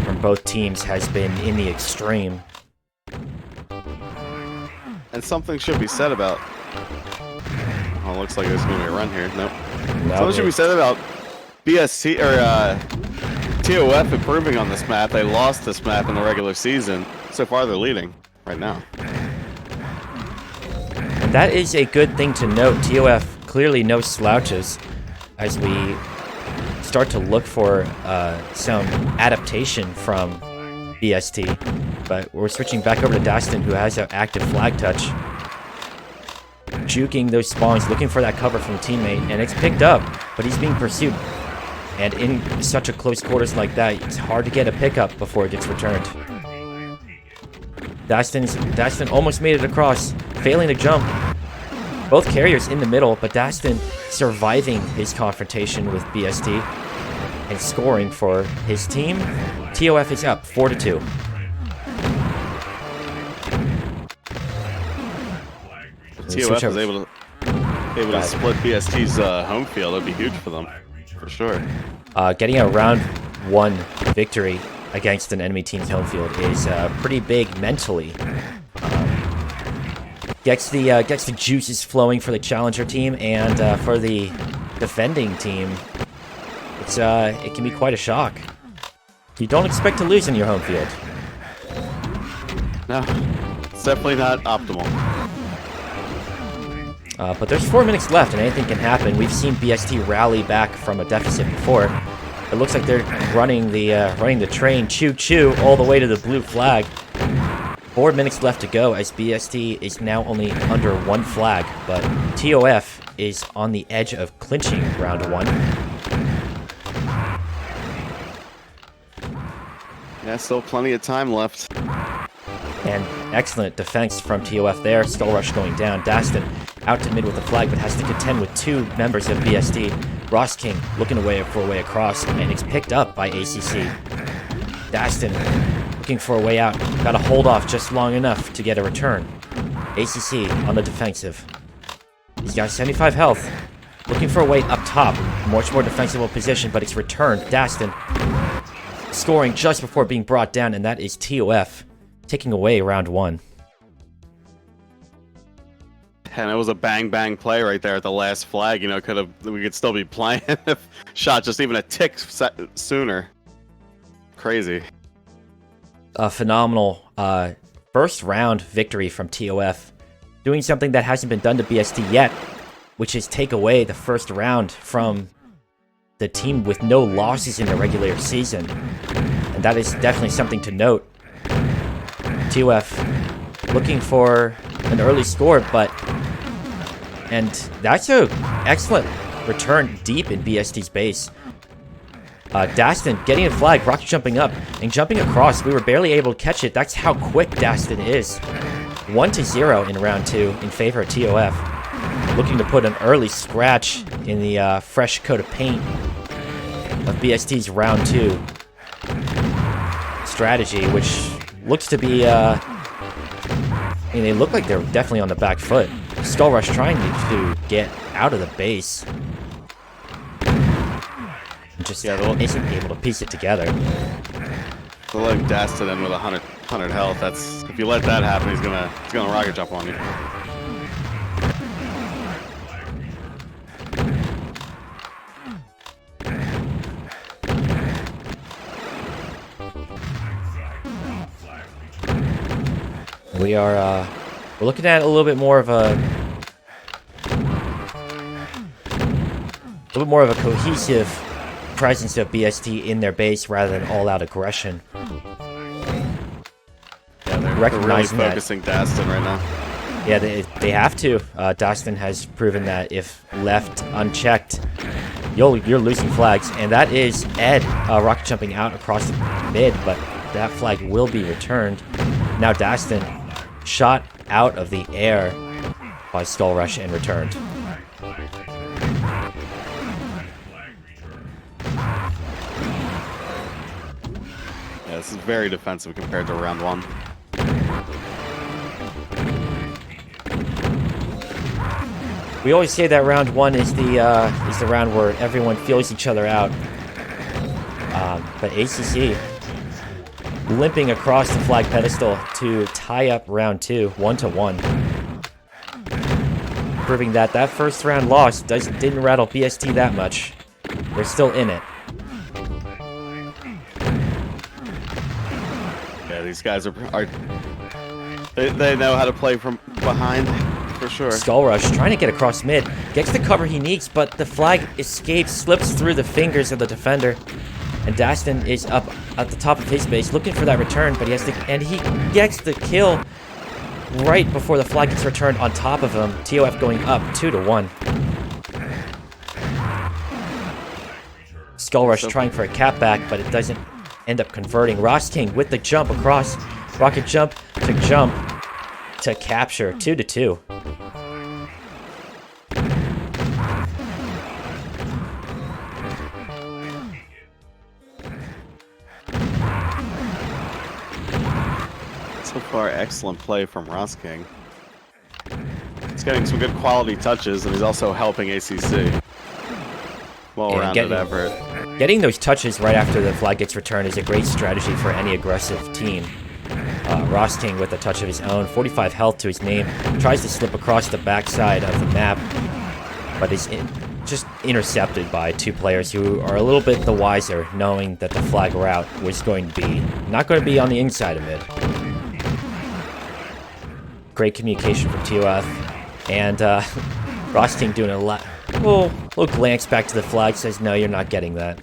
from both teams has been in the extreme. And something should be said about... Oh, looks like there's going to be a run here. Nope. Something should be said about BST, or TOF improving on this map. They lost this map in the regular season. So far, they're leading right now. And that is a good thing to note. TOF clearly no slouches, as we start to look for some adaptation from BST. But we're switching back over to Dastin, who has an active flag touch. Juking those spawns, looking for that cover from a teammate, and it's picked up, but he's being pursued. And in such a close quarters like that, it's hard to get a pickup before it gets returned. Dastin almost made it across, failing to jump. Both carriers in the middle, but Dastin surviving his confrontation with BST and scoring for his team. TOF is up 4-2. TOF is able to Able to split BST's home field, it'd be huge for them, for sure. Getting a round 1 victory against an enemy team's home field is pretty big mentally. Gets the juices flowing for the challenger team, and for the defending team, it can be quite a shock. You don't expect to lose in your home field. No, it's definitely not optimal. But there's 4 minutes left, and anything can happen. We've seen BST rally back from a deficit before. It looks like they're running the train choo-choo all the way to the blue flag. 4 minutes left to go, as BST is now only under 1 flag, but TOF is on the edge of clinching round 1. Yeah, still plenty of time left. And excellent defense from TOF there. Skull Rush going down. Daston out to mid with the flag, but has to contend with 2 members of BST. Ross King looking for a way across, and it's picked up by ACC. Daston looking for a way out. Got to hold off just long enough to get a return. ACC on the defensive. He's got 75 health. Looking for a way up top. Much more defensible position, but it's returned. Daston scoring just before being brought down, and that is TOF taking away round 1. And it was a bang play right there at the last flag. You know, we could still be playing if shot just even a tick sooner. Crazy. A phenomenal first round victory from TOF, doing something that hasn't been done to BST yet, which is take away the first round from the team with no losses in the regular season. And that is definitely something to note. TOF looking for an early score, and that's an excellent return deep in BST's base. Daston getting a flag, rocket jumping up, and jumping across. We were barely able to catch it. That's how quick Daston is. 1-0 in round 2 in favor of TOF. Looking to put an early scratch in the fresh coat of paint of BST's round 2 strategy, which looks to be, they look like they're definitely on the back foot. Skull Rush trying to get out of the base. And just isn't able to piece it together. So letting Daston in with 100 health, that's, if you let that happen, he's gonna rocket jump on you. We're looking at a little bit more of a cohesive presence of BST in their base rather than all-out aggression. Yeah, they're really focusing Daston right now. Yeah, they have to. Daston has proven that if left unchecked, you're losing flags, and that is Ed rocket jumping out across the mid, but that flag will be returned. Now Daston shot out of the air by Skull Rush and returned. Yeah, this is very defensive compared to round 1. We always say that round 1 is the round where everyone feels each other out. But ACC limping across the flag pedestal to tie up round 2, 1-1. Proving that first round loss didn't rattle BST that much. They're still in it. Yeah, these guys they know how to play from behind, for sure. Skull Rush trying to get across mid, gets the cover he needs, but the flag escapes, slips through the fingers of the defender. And Daston is up at the top of his base looking for that return, but he gets the kill right before the flag gets returned on top of him. TOF going up 2-1. Skull Rush trying for a cap back, but it doesn't end up converting. Ross King with the jump across. Rocket jump to capture. 2-2. So far, excellent play from Ross King. He's getting some good quality touches, and he's also helping ACC. Well-rounded effort. Getting those touches right after the flag gets returned is a great strategy for any aggressive team. Ross King with a touch of his own, 45 health to his name, tries to slip across the backside of the map, but is just intercepted by two players who are a little bit the wiser, knowing that the flag route was not going to be on the inside of mid. Great communication from TOF, and Ross King doing a little glance back to the flag, says, no, you're not getting that.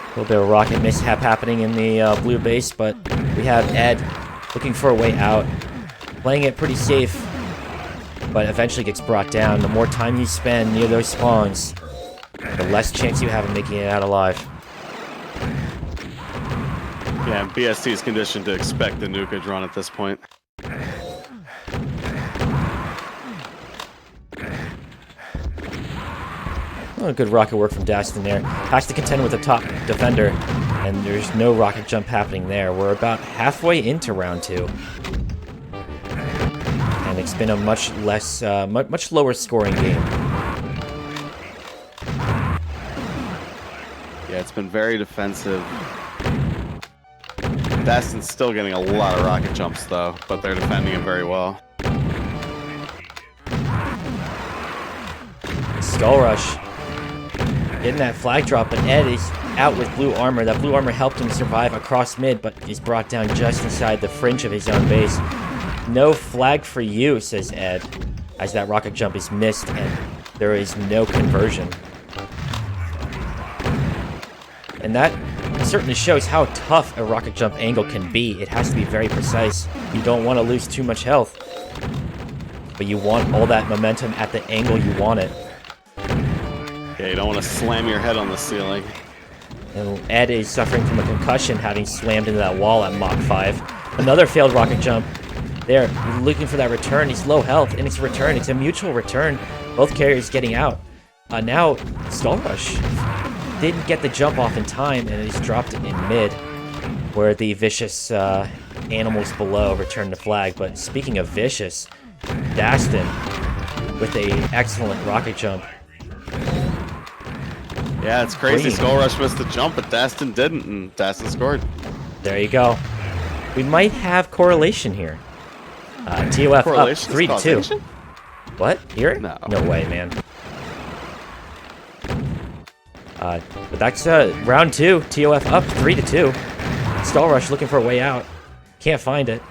A little bit of rocket mishap happening in the blue base, but we have Ed looking for a way out, playing it pretty safe, but eventually gets brought down. The more time you spend near those spawns, the less chance you have of making it out alive. Yeah, BST is conditioned to expect the nukage run at this point. Oh, good rocket work from Daston there. Has to contend with the top defender, and there's no rocket jump happening there. We're about halfway into round 2. And it's been a much lower scoring game. Yeah, it's been very defensive. Daston's still getting a lot of rocket jumps, though, but they're defending him very well. Skull Rush. Getting that flag drop, but Ed is out with blue armor. That blue armor helped him survive across mid, but is brought down just inside the fringe of his own base. No flag for you, says Ed, as that rocket jump is missed and there is no conversion. And that certainly shows how tough a rocket jump angle can be. It has to be very precise. You don't want to lose too much health, but you want all that momentum at the angle you want it. Yeah, you don't want to slam your head on the ceiling. And Ed is suffering from a concussion, having slammed into that wall at Mach 5. Another failed rocket jump. There, he's looking for that return. He's low health, and it's a return. It's a mutual return. Both carriers getting out. Now, Skull Rush didn't get the jump off in time, and he's dropped it in mid, where the vicious animals below return the flag. But speaking of vicious, Daston with a excellent rocket jump. Yeah, it's crazy. Green. Skull Rush missed the jump, but Daston didn't, and Daston scored. There you go. We might have correlation here. TOF up 3-2. What? Here? No. No way, man. But that's round 2. TOF up 3-2. Skull Rush looking for a way out. Can't find it.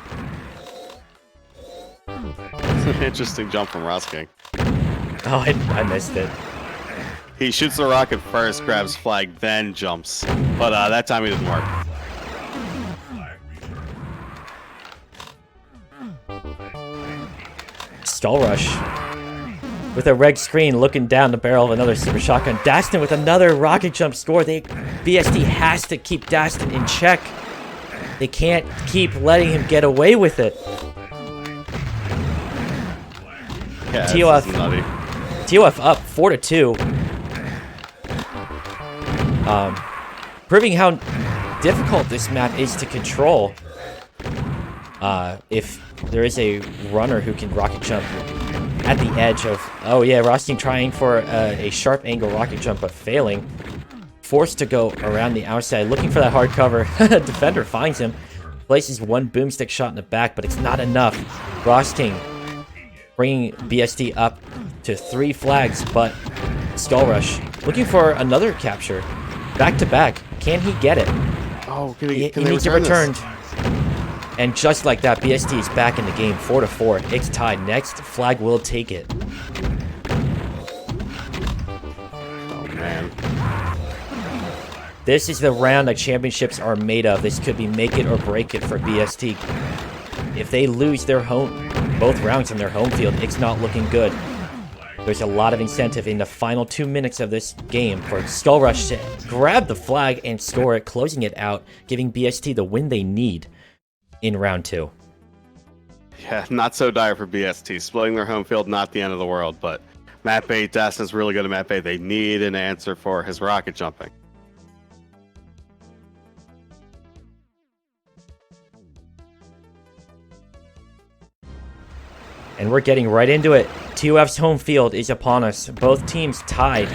It's an interesting jump from Ross King. Oh, I missed it. He shoots the rocket first, grabs flag, then jumps. But that time he didn't work. Skull Rush with a red screen looking down the barrel of another super shotgun. Daston with another rocket jump score. BST has to keep Daston in check. They can't keep letting him get away with it. Yeah, TOF up 4-2. Proving how difficult this map is to control. If there is a runner who can rocket jump at the edge of... Oh yeah, Rosting trying for a sharp angle rocket jump, but failing. Forced to go around the outside, looking for that hard cover. Defender finds him. Places one boomstick shot in the back, but it's not enough. Rosting bringing BST up to 3 flags, but Skull Rush looking for another capture. Back to back. Can he get it? Oh, He needs it returned. And just like that, BST is back in the game, 4-4. It's tied. Next flag will take it. Oh, man. This is the round that championships are made of. This could be make it or break it for BST. If they lose their both rounds on their home field, it's not looking good. There's a lot of incentive in the final 2 minutes of this game for Skull Rush to grab the flag and score it, closing it out, giving BST the win they need in round 2. Yeah, not so dire for BST. Splitting their home field, not the end of the world, but map 8, Daston's really good at map 8. They need an answer for his rocket jumping. And we're getting right into it. TOF's home field is upon us. Both teams tied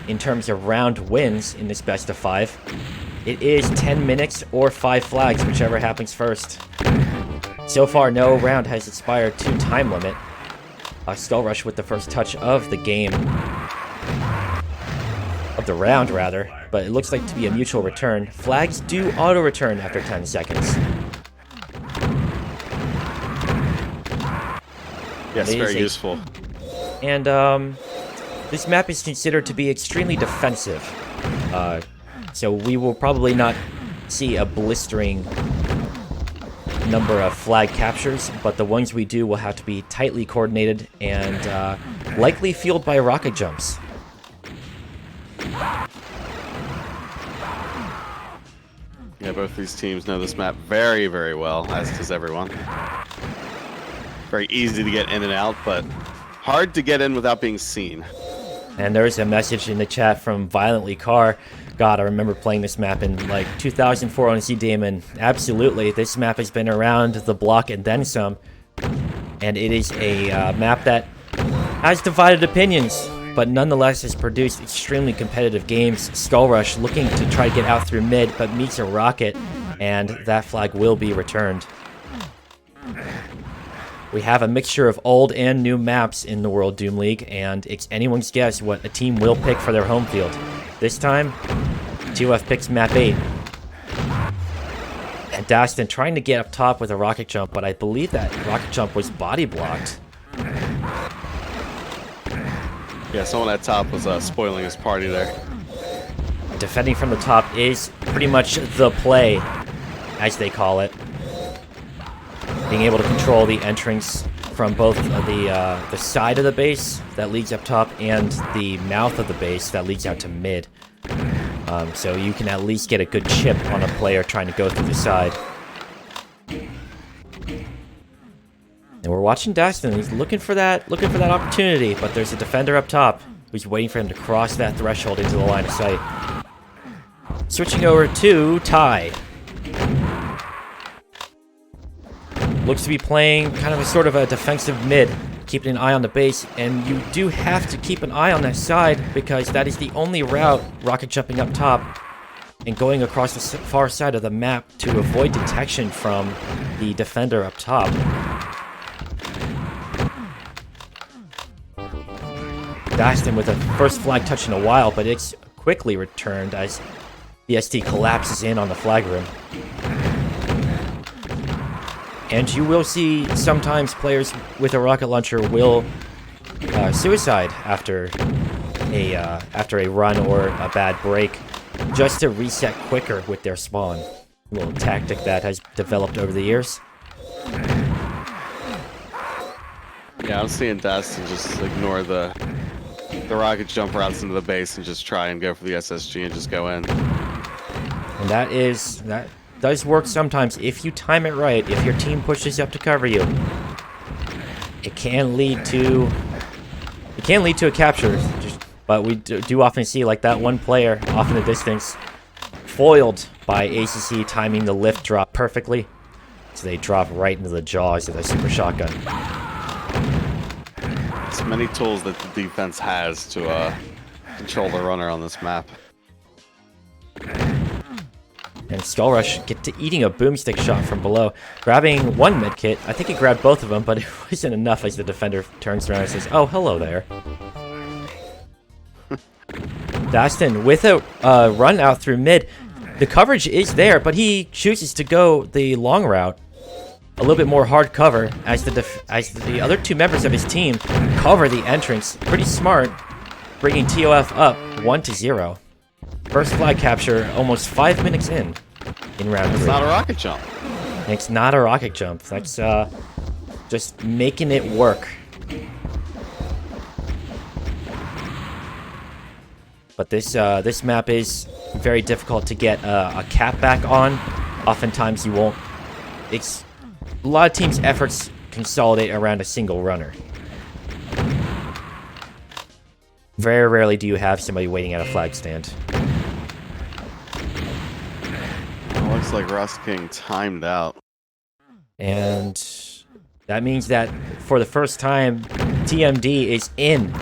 in terms of round wins in this best of 5. It is 10 minutes or 5 flags, whichever happens first. So far, no round has expired to time limit. Skull Rush with the first touch of the game. Of the round, rather. But it looks like to be a mutual return. Flags do auto-return after 10 seconds. Yes, very useful. And this map is considered to be extremely defensive. So we will probably not see a blistering number of flag captures, but the ones we do will have to be tightly coordinated and likely fueled by rocket jumps. Yeah, both these teams know this map very, very well, as does everyone. Very easy to get in and out, but hard to get in without being seen. And there's a message in the chat from Violently Car. God, I remember playing this map in like 2004 on C-Damon. Absolutely, this map has been around the block and then some. And it is a map that has divided opinions, but nonetheless has produced extremely competitive games. Skull Rush looking to try to get out through mid, but meets a rocket, and that flag will be returned. We have a mixture of old and new maps in the World Doom League, and it's anyone's guess what a team will pick for their home field. This time, TOF picks map 8. And Dastin trying to get up top with a rocket jump, but I believe that rocket jump was body blocked. Yeah, someone at top was spoiling his party there. Defending from the top is pretty much the play, as they call it. Being able to control the entrance from both the side of the base that leads up top and the mouth of the base that leads out to mid. So you can at least get a good chip on a player trying to go through the side. And we're watching Dastin. He's looking for that opportunity, but there's a defender up top who's waiting for him to cross that threshold into the line of sight. Switching over to Ty. Looks to be playing kind of a sort of a defensive mid, keeping an eye on the base, and you do have to keep an eye on that side because that is the only route rocket jumping up top and going across the far side of the map to avoid detection from the defender up top. Dastin with a first flag touch in a while, but it's quickly returned as BST collapses in on the flag room. And you will see sometimes players with a rocket launcher will suicide after a run or a bad break, just to reset quicker with their spawn. A little tactic that has developed over the years. Yeah, I'm seeing Dastin just ignore the rocket jump routes into the base and just try and go for the SSG and just go in. And that does work sometimes if you time it right. If your team pushes up to cover you, it can lead to a capture. But we do often see like that one player off in the distance foiled by ACC timing the lift drop perfectly, so they drop right into the jaws of the super shotgun. There's many tools that the defense has to control the runner on this map. And Skull Rush get to eating a boomstick shot from below, grabbing one medkit. I think he grabbed both of them, but it wasn't enough as the defender turns around and says, "Oh, hello there." Dastin with a run out through mid. The coverage is there, but he chooses to go the long route, a little bit more hard cover, as the other two members of his team cover the entrance. Pretty smart, bringing TOF up 1-0. First flag capture almost 5 minutes in round 3. It's not a rocket jump. It's not a rocket jump. That's just making it work. But this map is very difficult to get a cap back on. Oftentimes you won't. It's a lot of teams' efforts consolidate around a single runner. Very rarely do you have somebody waiting at a flag stand. Looks like Ross King timed out. And That means that for the first time, TMD is in.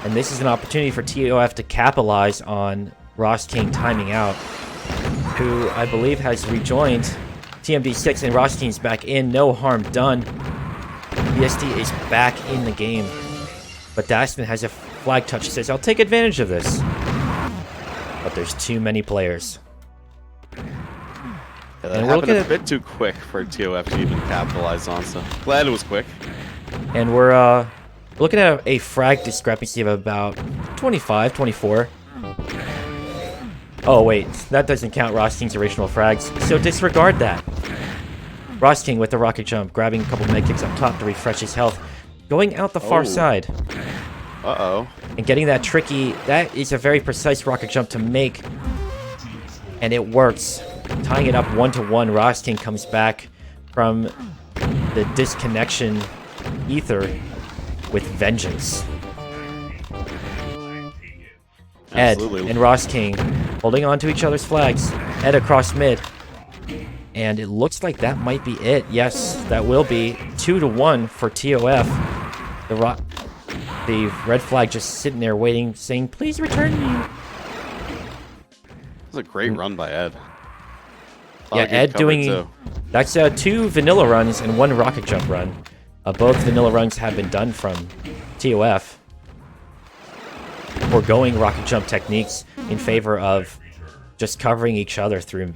And this is an opportunity for TOF to capitalize on Ross King timing out, who I believe has rejoined TMD 6, and Ross King's back in. No harm done. BST is back in the game. But Dastin has a flag touch. He says, I'll take advantage of this. But there's too many players. Yeah, that happened a bit too quick for TOF to even capitalize on, so glad it was quick. And we're looking at a frag discrepancy of about 25, 24. Oh, wait. That doesn't count Ross King's original frags, so disregard that. Ross King with the rocket jump, grabbing a couple med kicks up top to refresh his health. Going out the far side. Uh-oh. And getting that tricky, that is a very precise rocket jump to make. And it works. Tying it up 1-1, Ross King comes back from the disconnection ether with vengeance. Absolutely. Ed and Ross King holding on to each other's flags. Ed across mid. And it looks like that might be it. Yes, that will be 2-1 for TOF. The red flag just sitting there waiting, saying, please return me. That was a great run by Ed. Yeah, Ed doing... That's 2 vanilla runs and 1 rocket jump run. Both vanilla runs have been done from TOF. Foregoing rocket jump techniques in favor of just covering each other through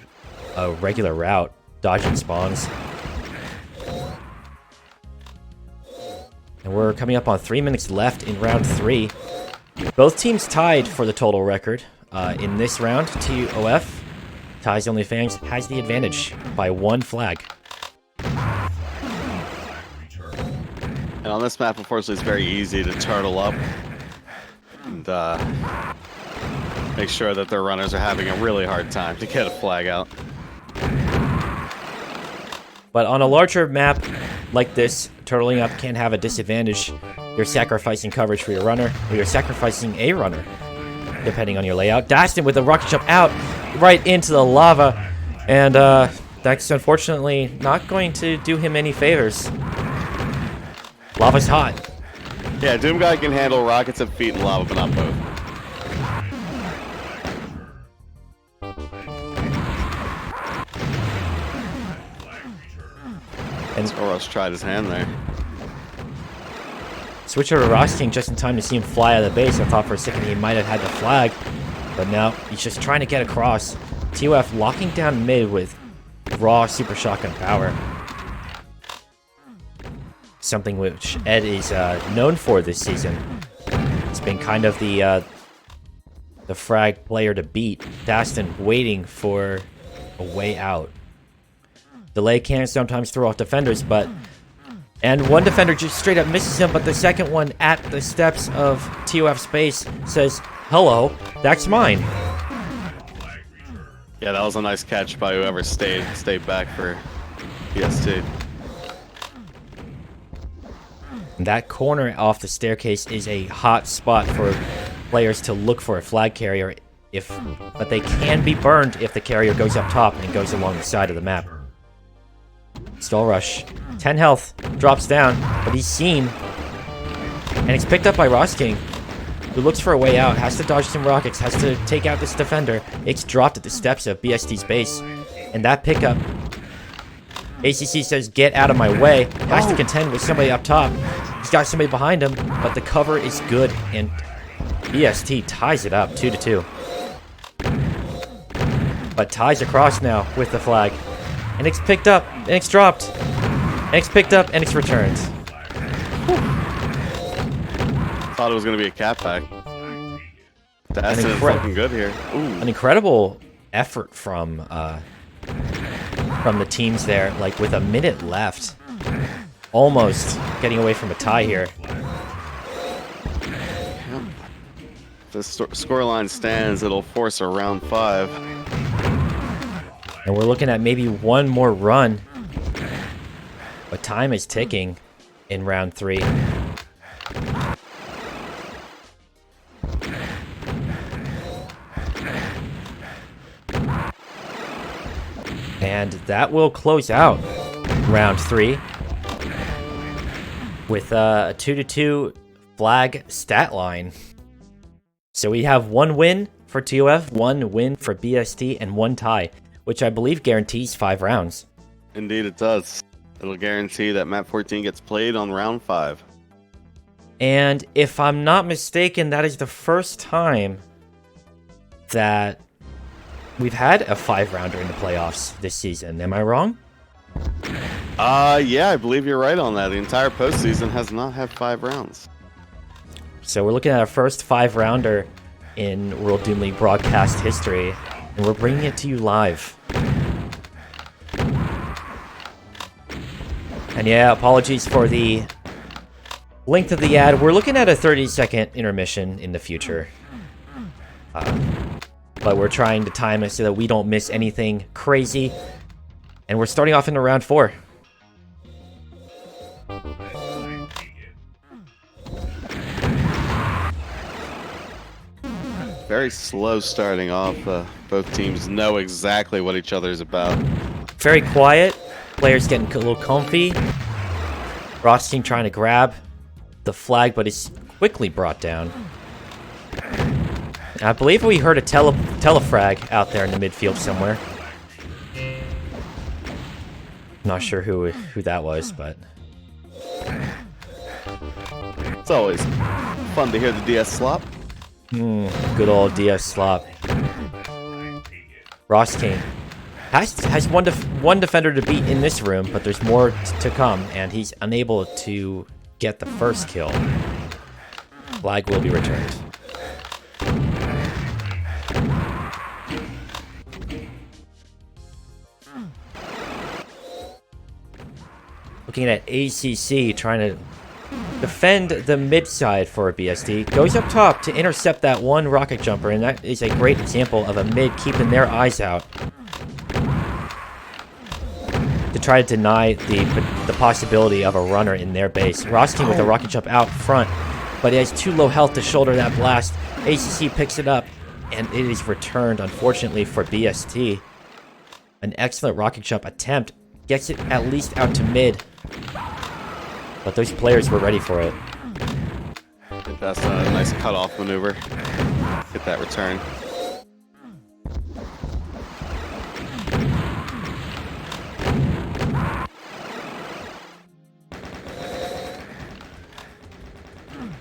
a regular route, dodging spawns. And we're coming up on 3 minutes left in round 3. Both teams tied for the total record. In this round, TOF, Ty's OnlyFans, has the advantage by 1 flag. And on this map, unfortunately, it's very easy to turtle up and make sure that their runners are having a really hard time to get a flag out. But on a larger map like this, turtling up can have a disadvantage. You're sacrificing coverage for your runner, or you're sacrificing a runner, depending on your layout. Dastin with a rocket jump out, right into the lava. And that's unfortunately not going to do him any favors. Lava's hot. Yeah, Doom Guy can handle rockets and feet and lava, but not both. And Oros tried his hand there. Switch over to Ross King just in time to see him fly out of the base. I thought for a second he might have had the flag, but now he's just trying to get across. TOF locking down mid with raw super shotgun power. Something which Ed is known for this season. It's been kind of the frag player to beat. Dastin waiting for a way out. Delay can sometimes throw off defenders, but... And one defender just straight up misses him, but the second one at the steps of TOF's base says, hello, that's mine. Yeah, that was a nice catch by whoever stayed back for BST. That corner off the staircase is a hot spot for players to look for a flag carrier, but they can be burned if the carrier goes up top and goes along the side of the map. Stall rush. 10 health. Drops down, but he's seen. And it's picked up by Ross King, who looks for a way out, has to dodge some rockets, has to take out this defender. It's dropped at the steps of BST's base. And that pickup, ACC says, get out of my way. Has to contend with somebody up top. He's got somebody behind him, but the cover is good, and BST ties it up 2-2. But ties across now with the flag. And it's picked up, and it's dropped. And it's picked up, and it's returned. Thought it was going to be a cat pack. That's fucking good here. Ooh. An incredible effort from the teams there, like with a minute left. Almost getting away from a tie here. If the scoreline stands, it'll force a round 5. And we're looking at maybe one more run. But time is ticking in round 3. And that will close out round 3. with a 2-2 flag stat line. So we have 1 win for TOF, 1 win for BST, and 1 tie, which I believe guarantees 5 rounds. Indeed, it does. It'll guarantee that map 14 gets played on round 5. And if I'm not mistaken, that is the first time that we've had a 5-rounder in the playoffs this season. Am I wrong? Yeah, I believe you're right on that. The entire postseason has not had 5 rounds. So we're looking at our first 5-rounder in World Doom League broadcast history, and we're bringing it to you live. And yeah, apologies for the length of the ad. We're looking at a 30-second intermission in the future. But we're trying to time it so that we don't miss anything crazy. And we're starting off into round 4. Very slow starting off. Both teams know exactly what each other's about. Very quiet. Players getting a little comfy. Ross team trying to grab the flag, but it's quickly brought down. I believe we heard a telefrag out there in the midfield somewhere. Not sure who that was, but It's always fun to hear the DS slop. good old DS slop. Ross King has one defender to beat in this room, but there's more to come, and he's unable to get the first kill. Flag will be returned. Looking at ACC trying to defend the mid side for BST. Goes up top to intercept that one rocket jumper, and that is a great example of a mid keeping their eyes out to try to deny the possibility of a runner in their base. Ross team with a rocket jump out front, but he has too low health to shoulder that blast. ACC picks it up, and it is returned, unfortunately, for BST. An excellent rocket jump attempt. Gets it at least out to mid. But those players were ready for it. That's a nice cutoff maneuver. Get that return.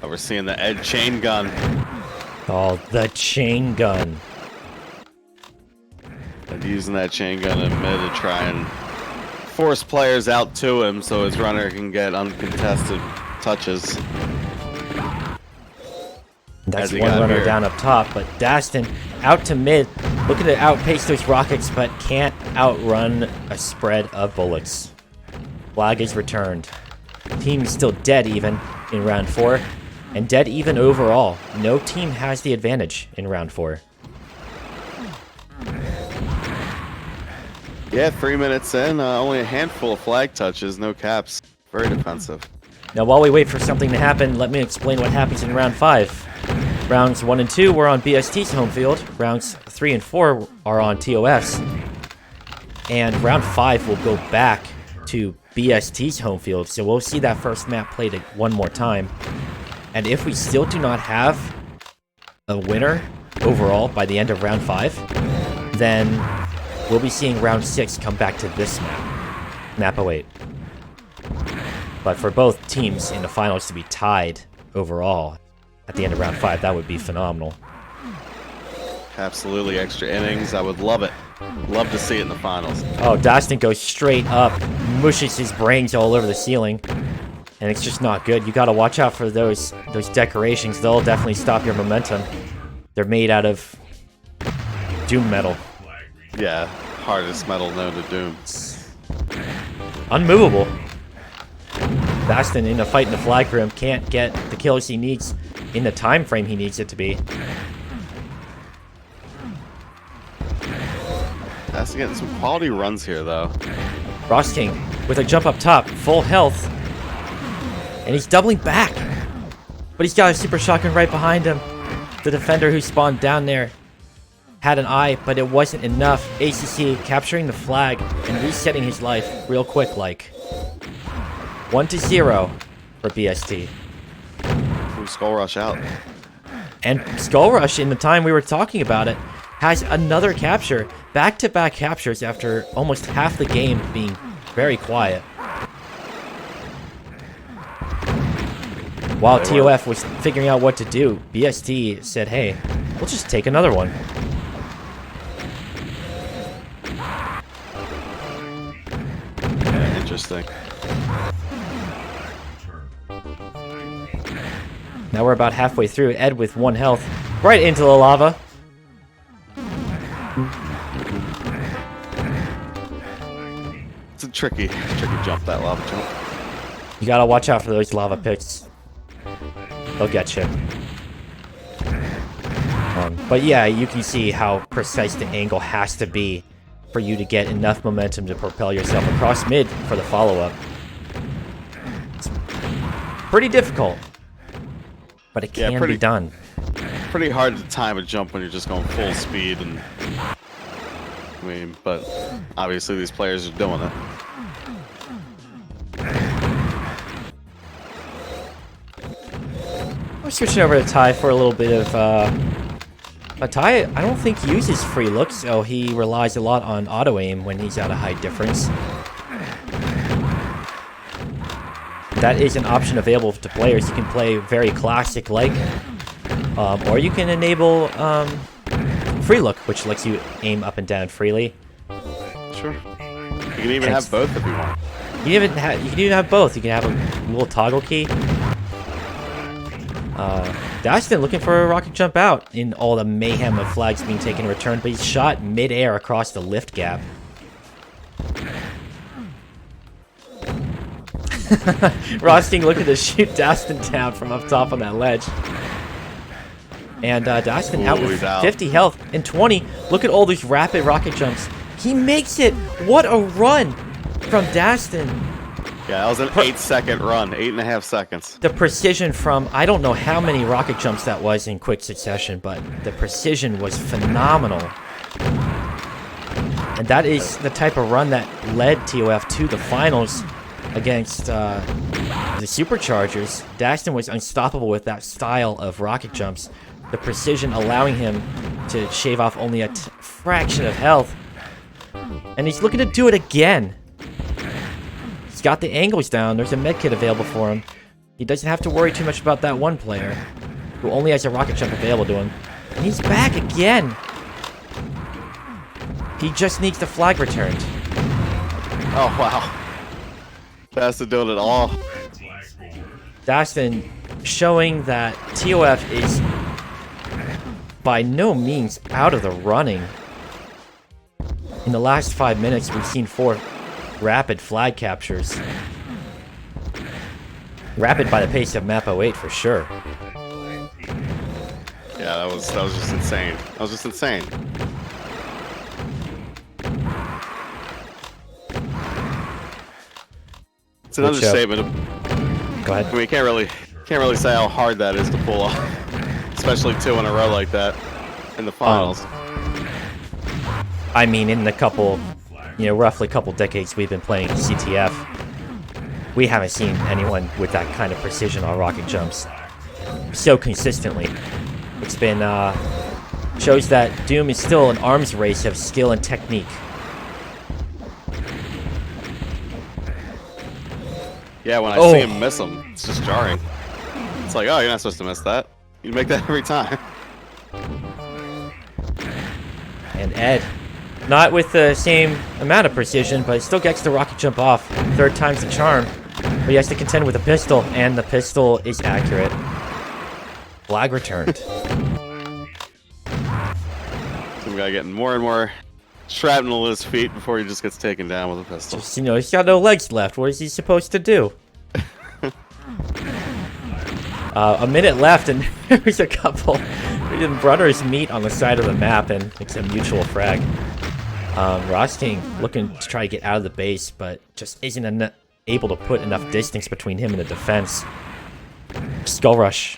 We're seeing the Ed chain gun. Oh, the chain gun. And using that chain gun in mid to try and force players out to him so his runner can get uncontested touches. That's one runner down up top, but Daston out to mid, looking to outpace those rockets, but can't outrun a spread of bullets. Flag is returned. Team is still dead even in round 4, and dead even overall. No team has the advantage in round 4. Yeah, 3 minutes in, only a handful of flag touches, no caps. Very defensive. Now, while we wait for something to happen, let me explain what happens in round 5. Rounds 1 and 2 were on BST's home field. Rounds 3 and 4 are on TOF's. And round 5 will go back to BST's home field. So we'll see that first map played one more time. And if we still do not have a winner overall by the end of round 5, then we'll be seeing round 6 come back to this map. Map 08. But for both teams in the finals to be tied overall at the end of round 5, that would be phenomenal. Absolutely, extra innings. I would love it. Love to see it in the finals. Oh, Daston goes straight up, mushes his brains all over the ceiling, and it's just not good. You gotta watch out for those decorations. They'll definitely stop your momentum. They're made out of doom metal. Yeah, hardest metal known to Doom. Unmovable. Daston in a fight in the flag room can't get the kills he needs in the time frame he needs it to be. That's getting some quality runs here, though. Ross King with a jump up top, full health, and he's doubling back. But he's got a super shotgun right behind him. The defender who spawned down there had an eye, but it wasn't enough. ACC capturing the flag and resetting his life real quick like. 1-0. for BST. Ooh, Skull Rush out. And Skull Rush, in the time we were talking about it, has another capture. Back-to-back captures after almost half the game being very quiet. While TOF was figuring out what to do, BST said, hey, we'll just take another one. Yeah, interesting. Now we're about halfway through. Ed with 1 health. Right into the lava. It's a tricky jump, that lava jump. You gotta watch out for those lava pits. They'll get you. But yeah, you can see how precise the angle has to be for you to get enough momentum to propel yourself across mid for the follow-up. It's pretty difficult, but it can be done. Pretty hard to time a jump when you're just going full speed, and I mean, but obviously these players are doing it. We're switching over to Ty for a little bit of Ty, I don't think uses free look, so he relies a lot on auto aim when he's at a high difference. That is an option available to players. You can play very classic like, or you can enable free look, which lets you aim up and down freely. Sure. You can even have both if you want. You can even have both. You can have a little toggle key. Dastin looking for a rocket jump out in all the mayhem of flags being taken in return, but he's shot mid-air across the lift gap. Rosting looking to shoot Dastin down from up top on that ledge. And Dastin out with 50 health and 20. Look at all these rapid rocket jumps. He makes it! What a run from Dastin! Yeah, that was an 8-second run, 8.5 seconds. The precision from, I don't know how many rocket jumps that was in quick succession, but the precision was phenomenal. And that is the type of run that led TOF to the finals against the Superchargers. Dastin was unstoppable with that style of rocket jumps. The precision allowing him to shave off only a fraction of health. And he's looking to do it again. He's got the angles down. There's a medkit available for him. He doesn't have to worry too much about that one player who only has a rocket jump available to him. And he's back again. He just needs the flag returned. Oh, wow. Dastin doing it all. Dastin showing that TOF is by no means out of the running. In the last 5 minutes, we've seen 4 rapid flag captures. Rapid by the pace of Map 08 for sure. Yeah, that was just insane. That was just insane. It's an understatement. Go ahead. I mean, you can't really say how hard that is to pull off, especially 2 in a row like that in the finals. I mean, in the couple, roughly couple decades we've been playing CTF, we haven't seen anyone with that kind of precision on rocket jumps so consistently. It's been, shows that Doom is still an arms race of skill and technique. Yeah, when I see him miss them, it's just jarring. It's like, oh, you're not supposed to miss that. You make that every time. And Ed, not with the same amount of precision, but still gets the rocket jump off. 3rd time's the charm. But he has to contend with a pistol, and the pistol is accurate. Flag returned. Some guy getting more and more shrapnel at his feet before he just gets taken down with a pistol. Just, he's got no legs left. What is he supposed to do? A minute left, and there's a couple brothers meet on the side of the map, and it's a mutual frag. Rosting looking to try to get out of the base, but just isn't able to put enough distance between him and the defense. Skull Rush.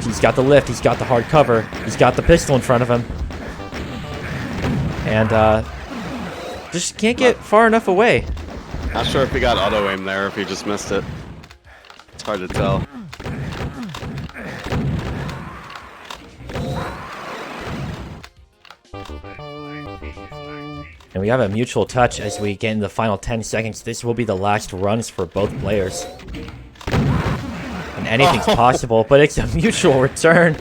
He's got the lift, he's got the hard cover, he's got the pistol in front of him. And just can't get far enough away. Not sure if he got auto aim there, if he just missed it. It's hard to tell. And we have a mutual touch as we get in the final 10 seconds. This will be the last runs for both players. And anything's possible, but it's a mutual return.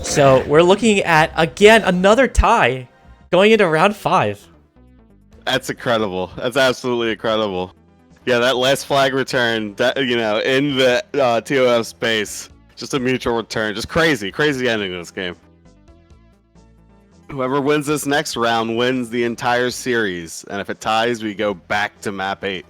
So we're looking at, again, another tie going into round 5. That's incredible. That's absolutely incredible. Yeah, that last flag return, that, you know, in the TOF space, just a mutual return. Just crazy ending to this game. Whoever wins this next round wins the entire series, and if it ties, we go back to map 8.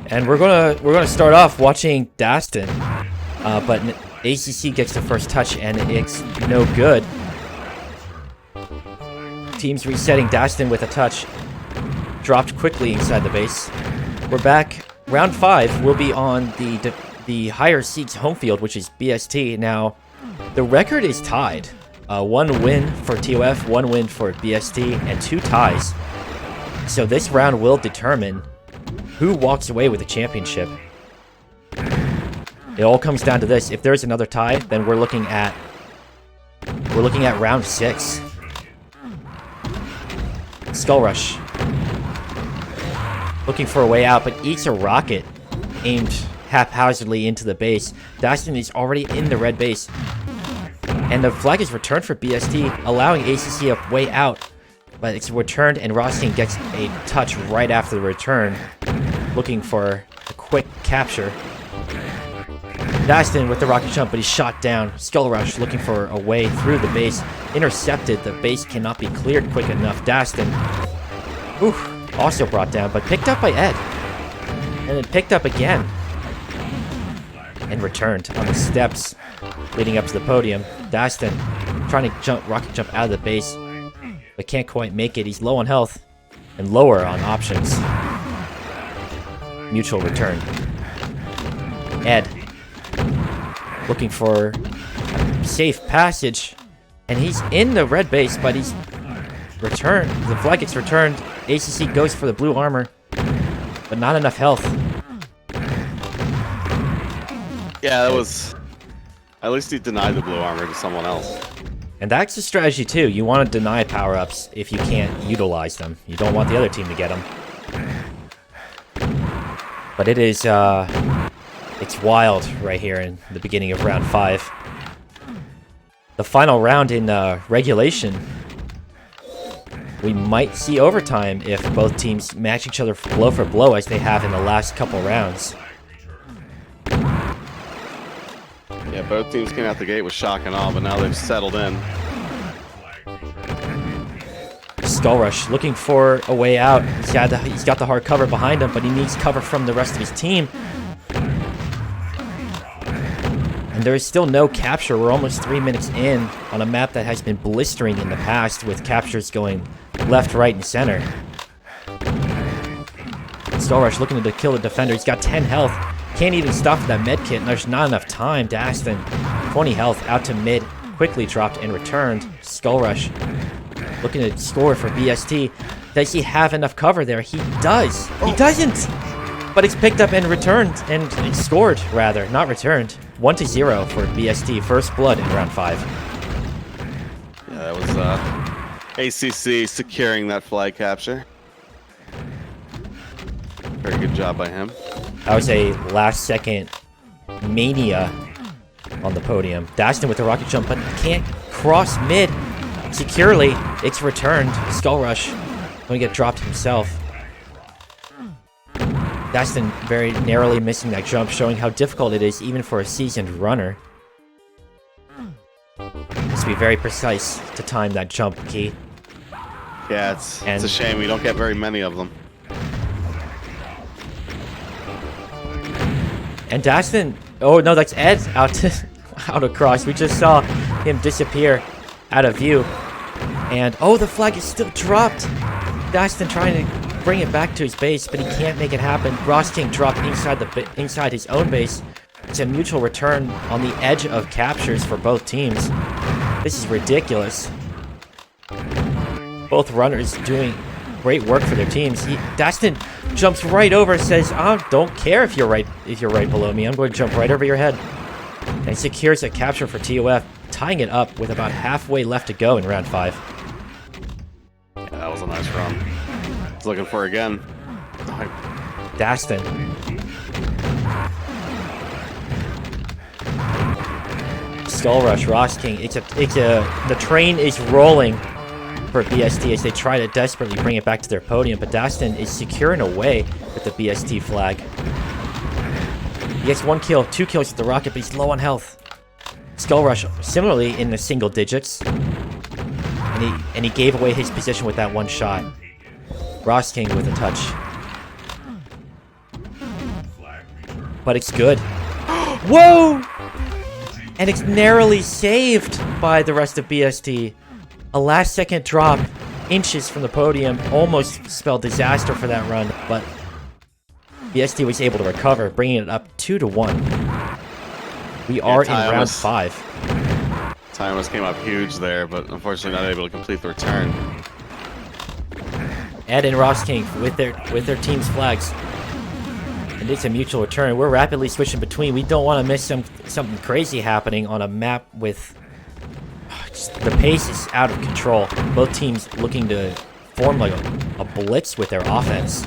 And we're gonna start off watching Dastin, but ACC gets the first touch and it's no good. Teams resetting. Dastin with a touch, dropped quickly inside the base. We're back. Round 5 will be on the higher seeds home field, which is BST. Now, the record is tied. 1 win for TOF, 1 win for BST, and 2 ties. So this round will determine who walks away with the championship. It all comes down to this. If there's another tie, then we're looking at round 6. Skull Rush. Looking for a way out, but eats a rocket aimed haphazardly into the base. Dastin is already in the red base. And the flag is returned for BST, allowing ACC a way out. But it's returned, and Rothstein gets a touch right after the return, looking for a quick capture. Dastin with the rocket jump, but he's shot down. Skull Rush looking for a way through the base. Intercepted. The base cannot be cleared quick enough. Dastin, also brought down, but picked up by Ed. And then picked up again. And returned on the steps leading up to the podium. Dastin trying to rocket jump out of the base, but can't quite make it. He's low on health and lower on options. Mutual return. Ed looking for safe passage, and he's in the red base, but he's returned. The flag gets returned. ACC goes for the blue armor, but not enough health. Yeah, that was... At least he denied the blue armor to someone else. And that's a strategy too. You want to deny power-ups if you can't utilize them. You don't want the other team to get them. But it is, it's wild right here in the beginning of round 5. The final round in regulation. We might see overtime if both teams match each other blow for blow as they have in the last couple rounds. Yeah, both teams came out the gate with shock and awe, but now they've settled in. Skull Rush looking for a way out. He's got the hard cover behind him, but he needs cover from the rest of his team. And there is still no capture. We're almost 3 minutes in on a map that has been blistering in the past with captures going left, right, and center. Skull Rush looking to kill the defender. He's got 10 health. Can't even stop for that med kit, and there's not enough time. Dastin, 20 health, out to mid, quickly dropped and returned. Skull Rush looking to score for BST. Does he have enough cover there? He does. He doesn't! But it's picked up and returned, and it's scored, rather, not returned. 1-0 for BST, first blood in round 5. Yeah, that was ACC securing that flag capture. Very good job by him. That was a last-second mania on the podium. Dastin with the rocket jump, but can't cross mid securely. It's returned. Skull Rush going to get dropped himself. Dastin very narrowly missing that jump, showing how difficult it is even for a seasoned runner. Has to be very precise to time that jump key. Yeah, it's a shame we don't get very many of them. And Dastin, oh no, that's Ed out across. We just saw him disappear out of view. And oh, the flag is still dropped. Dastin trying to bring it back to his base, but he can't make it happen. Rothstein dropped inside his own base. It's a mutual return on the edge of captures for both teams. This is ridiculous. Both runners doing great work for their teams. Dastin jumps right over, says, "I don't care if you're right below me. I'm going to jump right over your head." And secures a capture for TOF, tying it up with about halfway left to go in round 5. Yeah, that was a nice run. He's looking for it again. Dastin. Skull Rush, Ross King. The train is rolling for BST as they try to desperately bring it back to their podium, but Dastin is securing away with the BST flag. He gets 1 kill, 2 kills with the rocket, but he's low on health. Skull Rush, similarly in the single digits, and he gave away his position with that 1 shot. Ross King with a touch. But it's good. Whoa! And it's narrowly saved by the rest of BST. A last-second drop, inches from the podium, almost spelled disaster for that run, but BST was able to recover, bringing it up 2-1. We are in round 5. Ty almost came up huge there, but unfortunately not able to complete the return. Ed and Ross King with their team's flags. And it's a mutual return. We're rapidly switching between. We don't want to miss something crazy happening on a map with... the pace is out of control. Both teams looking to form like a blitz with their offense.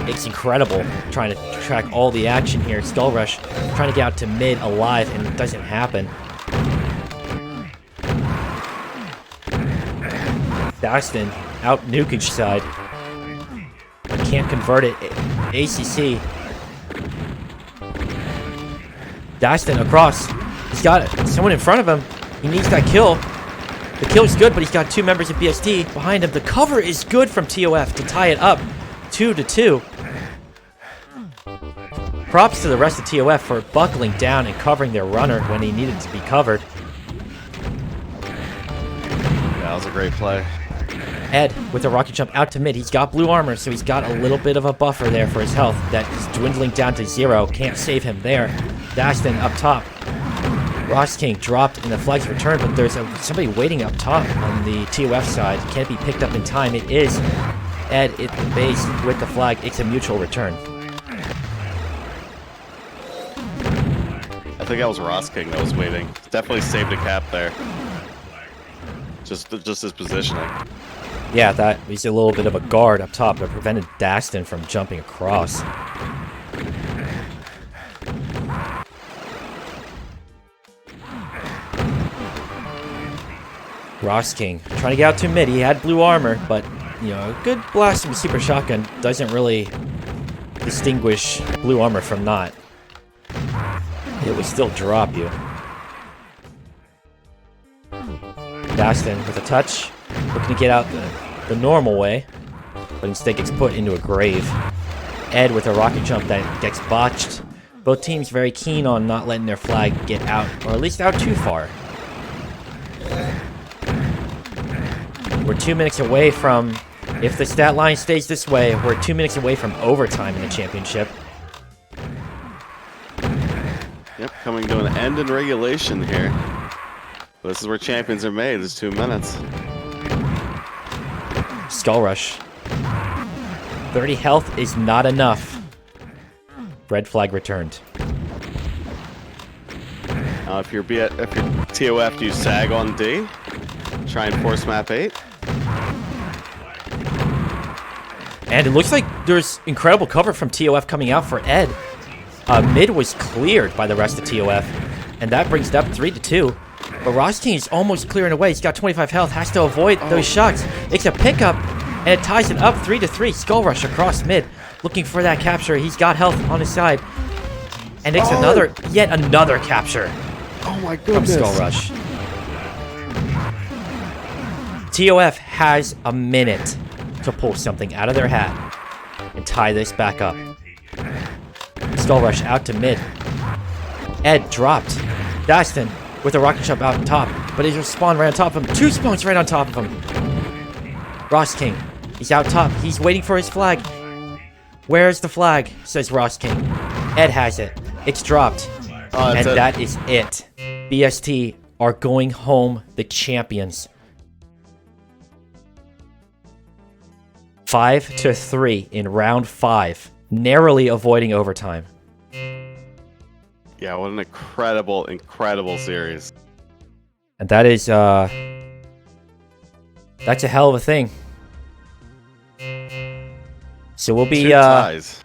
It's incredible trying to track all the action here. Skull Rush trying to get out to mid alive, and it doesn't happen. Dastin out nukage side, but can't convert it. ACC. Dastin across. He's got someone in front of him. He needs that kill. The kill is good, but he's got 2 members of BST behind him. The cover is good from TOF to tie it up 2-2. Props to the rest of TOF for buckling down and covering their runner when he needed to be covered. Yeah, that was a great play. Ed with a rocket jump out to mid. He's got blue armor, so he's got a little bit of a buffer there for his health. That is dwindling down to 0. Can't save him there. Dastin up top. Ross King dropped in the flag's return, but there's somebody waiting up top on the TOF side. Can't be picked up in time. It is Ed at the base with the flag. It's a mutual return. I think that was Ross King that was waiting. Definitely saved a cap there. Just his positioning. Yeah, that was a little bit of a guard up top that prevented Dastin from jumping across. Ross King trying to get out to mid. He had blue armor, but you know, a good blast from a super shotgun doesn't really distinguish blue armor from not. It would still drop you. Dastin with a touch, looking to get out the normal way, but instead gets put into a grave. Ed with a rocket jump that gets botched. Both teams very keen on not letting their flag get out, or at least out too far. We're 2 minutes away from, if the stat line stays this way, we're 2 minutes away from overtime in the championship. Yep, coming to an end in regulation here. This is where champions are made. There's 2 minutes. Skull Rush. 30 health is not enough. Red flag returned. If you're TOF, do you sag on D? Try and force map 8? And it looks like there's incredible cover from TOF coming out for Ed. Mid was cleared by the rest of TOF, and that brings it up 3-2. But Ross King is almost clearing away. He's got 25 health, has to avoid those shots. It's a pickup, and it ties it up 3-3. Skull Rush across mid, looking for that capture. He's got health on his side. And it's yet another capture. Oh my From goodness. Skull Rush. TOF has a minute to pull something out of their hat and tie this back up. Skull Rush out to mid. Ed dropped. Dastin with a rocket jump out top, but he's spawned right on top of him. 2 spawns right on top of him. Ross King, he's out top. He's waiting for his flag. Where's the flag? Says Ross King. Ed has it. It's dropped. And that is it. BST are going home the champions. 5-3 in round 5, narrowly avoiding overtime. Yeah, what an incredible series. And that is that's a hell of a thing. So we'll be 2 ties.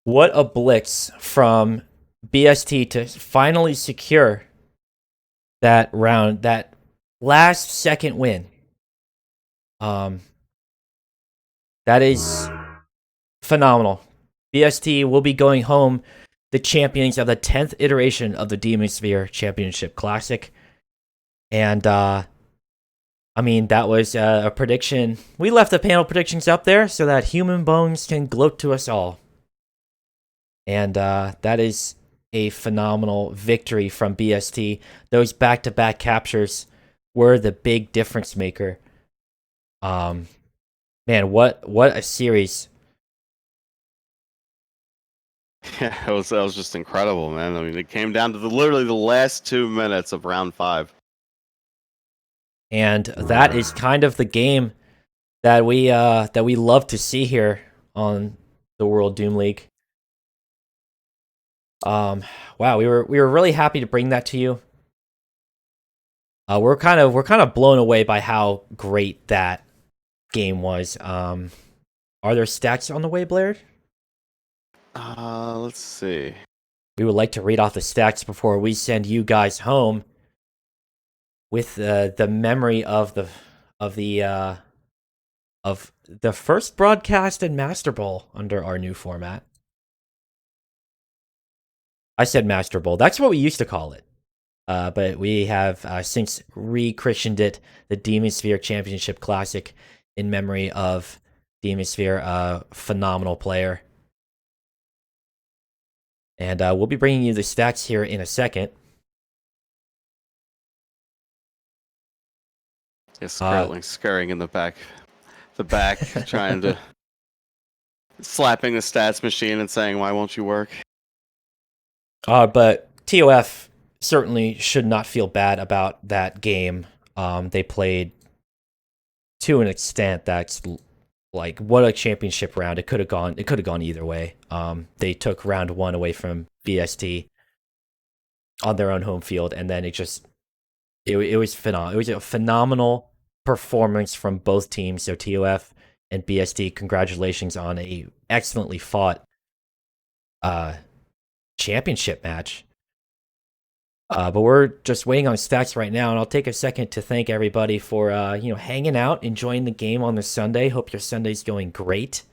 What a blitz from BST to finally secure that round, that last second win. That is phenomenal. BST will be going home the champions of the 10th iteration of the Demonsphere Championship Classic. And, I mean, that was a prediction. We left the panel predictions up there so that HumanBones can gloat to us all. And that is a phenomenal victory from BST. Those back-to-back captures were the big difference maker. Man, what a series. Yeah, that was just incredible, man. I mean, it came down to literally the last 2 minutes of round 5. And that is kind of the game that we love to see here on the World Doom League. Wow, we were really happy to bring that to you. We're kind of blown away by how great that game was. Are there stats on the way, Blair? Let's see. We would like to read off the stats before we send you guys home with the memory of the first broadcast and Master Bowl under our new format. I said Master Bowl. That's what we used to call it. But we have since rechristened it the Demonsphere Championship Classic in memory of Demonsphere, a phenomenal player. And we'll be bringing you the stats here in a second. Yeah, scurrying in the back, trying to slapping the stats machine and saying, "Why won't you work?" But TOF certainly should not feel bad about that game. They played to an extent that's like, what a championship round. It could have gone either way. They took round 1 away from BST on their own home field, and then it was phenomenal. It was a phenomenal performance from both teams. So TOF and BST, congratulations on a excellently fought championship match. But we're just waiting on stats right now, and I'll take a second to thank everybody for hanging out, enjoying the game on this Sunday. Hope your Sunday's going great.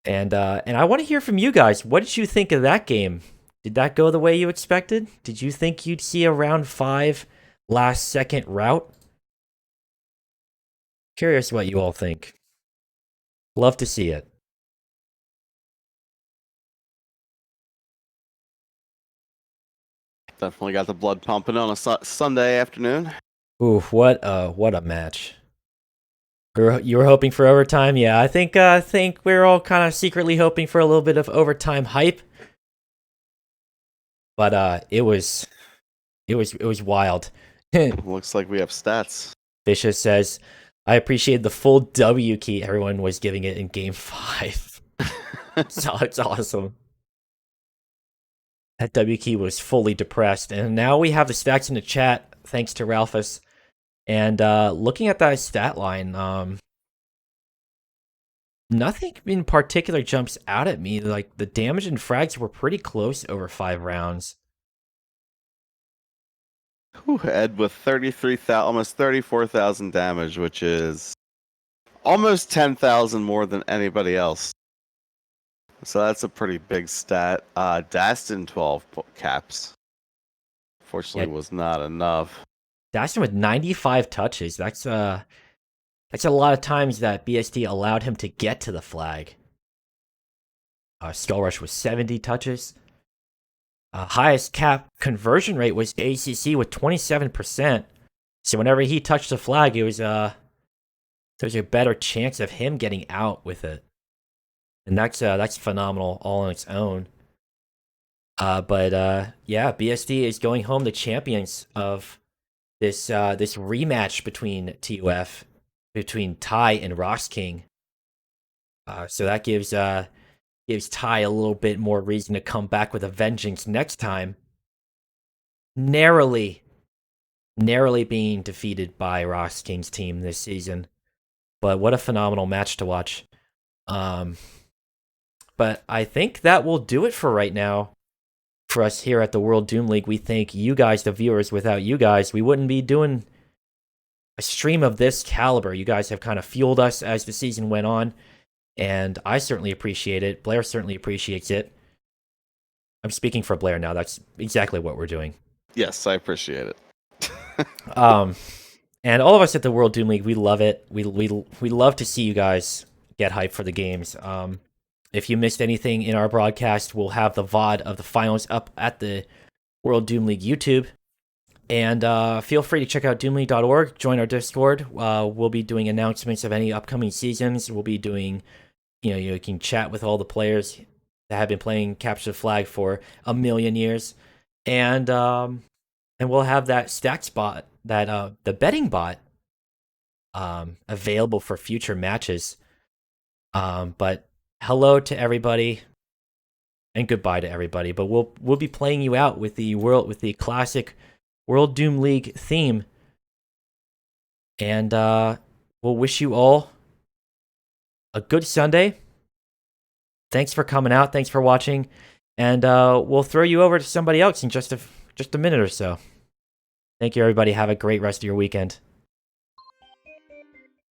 And I want to hear from you guys. What did you think of that game? Did that go the way you expected? Did you think you'd see a round 5 last second route? Curious what you all think. Love to see it. Definitely got the blood pumping on a Sunday afternoon. Oof, what a match. You were hoping for overtime? Yeah, I think we're all kind of secretly hoping for a little bit of overtime hype. But it was wild. Looks like we have stats. Vicious says, I appreciate the full W key everyone was giving it in game 5. So it's awesome. That W key was fully depressed. And now we have the stats in the chat, thanks to Ralphis. And looking at that stat line, nothing in particular jumps out at me. Like, the damage and frags were pretty close over 5 rounds. Ed with 33,000, almost 34,000 damage, which is almost 10,000 more than anybody else. So that's a pretty big stat. Dastin 12 caps. Fortunately, was not enough. Dastin with 95 touches. That's a lot of times that BST allowed him to get to the flag. Skull Rush was 70 touches. Highest cap conversion rate was ACC with 27%. So whenever he touched the flag, it was there was a better chance of him getting out with it, and that's phenomenal all on its own. But yeah, BST is going home the champions of this rematch between TOF, between Ty and Ross King. So that gives Ty a little bit more reason to come back with a vengeance next time. Narrowly being defeated by Ross King's team this season. But what a phenomenal match to watch. But I think that will do it for right now. For us here at the World Doom League, we thank you guys, the viewers. Without you guys, we wouldn't be doing a stream of this caliber. You guys have kind of fueled us as the season went on, and I certainly appreciate it. Blair certainly appreciates it. I'm speaking for Blair now. That's exactly what we're doing. Yes, I appreciate it. And all of us at the World Doom League, we love it. We love to see you guys get hyped for the games. If you missed anything in our broadcast, we'll have the VOD of the finals up at the World Doom League YouTube. And feel free to check out doomleague.org, join our Discord. We'll be doing announcements of any upcoming seasons. We'll be doing, you can chat with all the players that have been playing Capture the Flag for a million years. And we'll have that stats bot, that the betting bot, available for future matches. But hello to everybody, and goodbye to everybody. But we'll be playing you out with the classic World Doom League theme, and we'll wish you all a good Sunday. Thanks for coming out. Thanks for watching, and we'll throw you over to somebody else in just a minute or so. Thank you, everybody. Have a great rest of your weekend.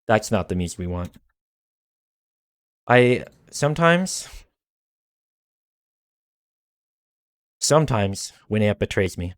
That's not the music we want. Sometimes Winamp betrays me.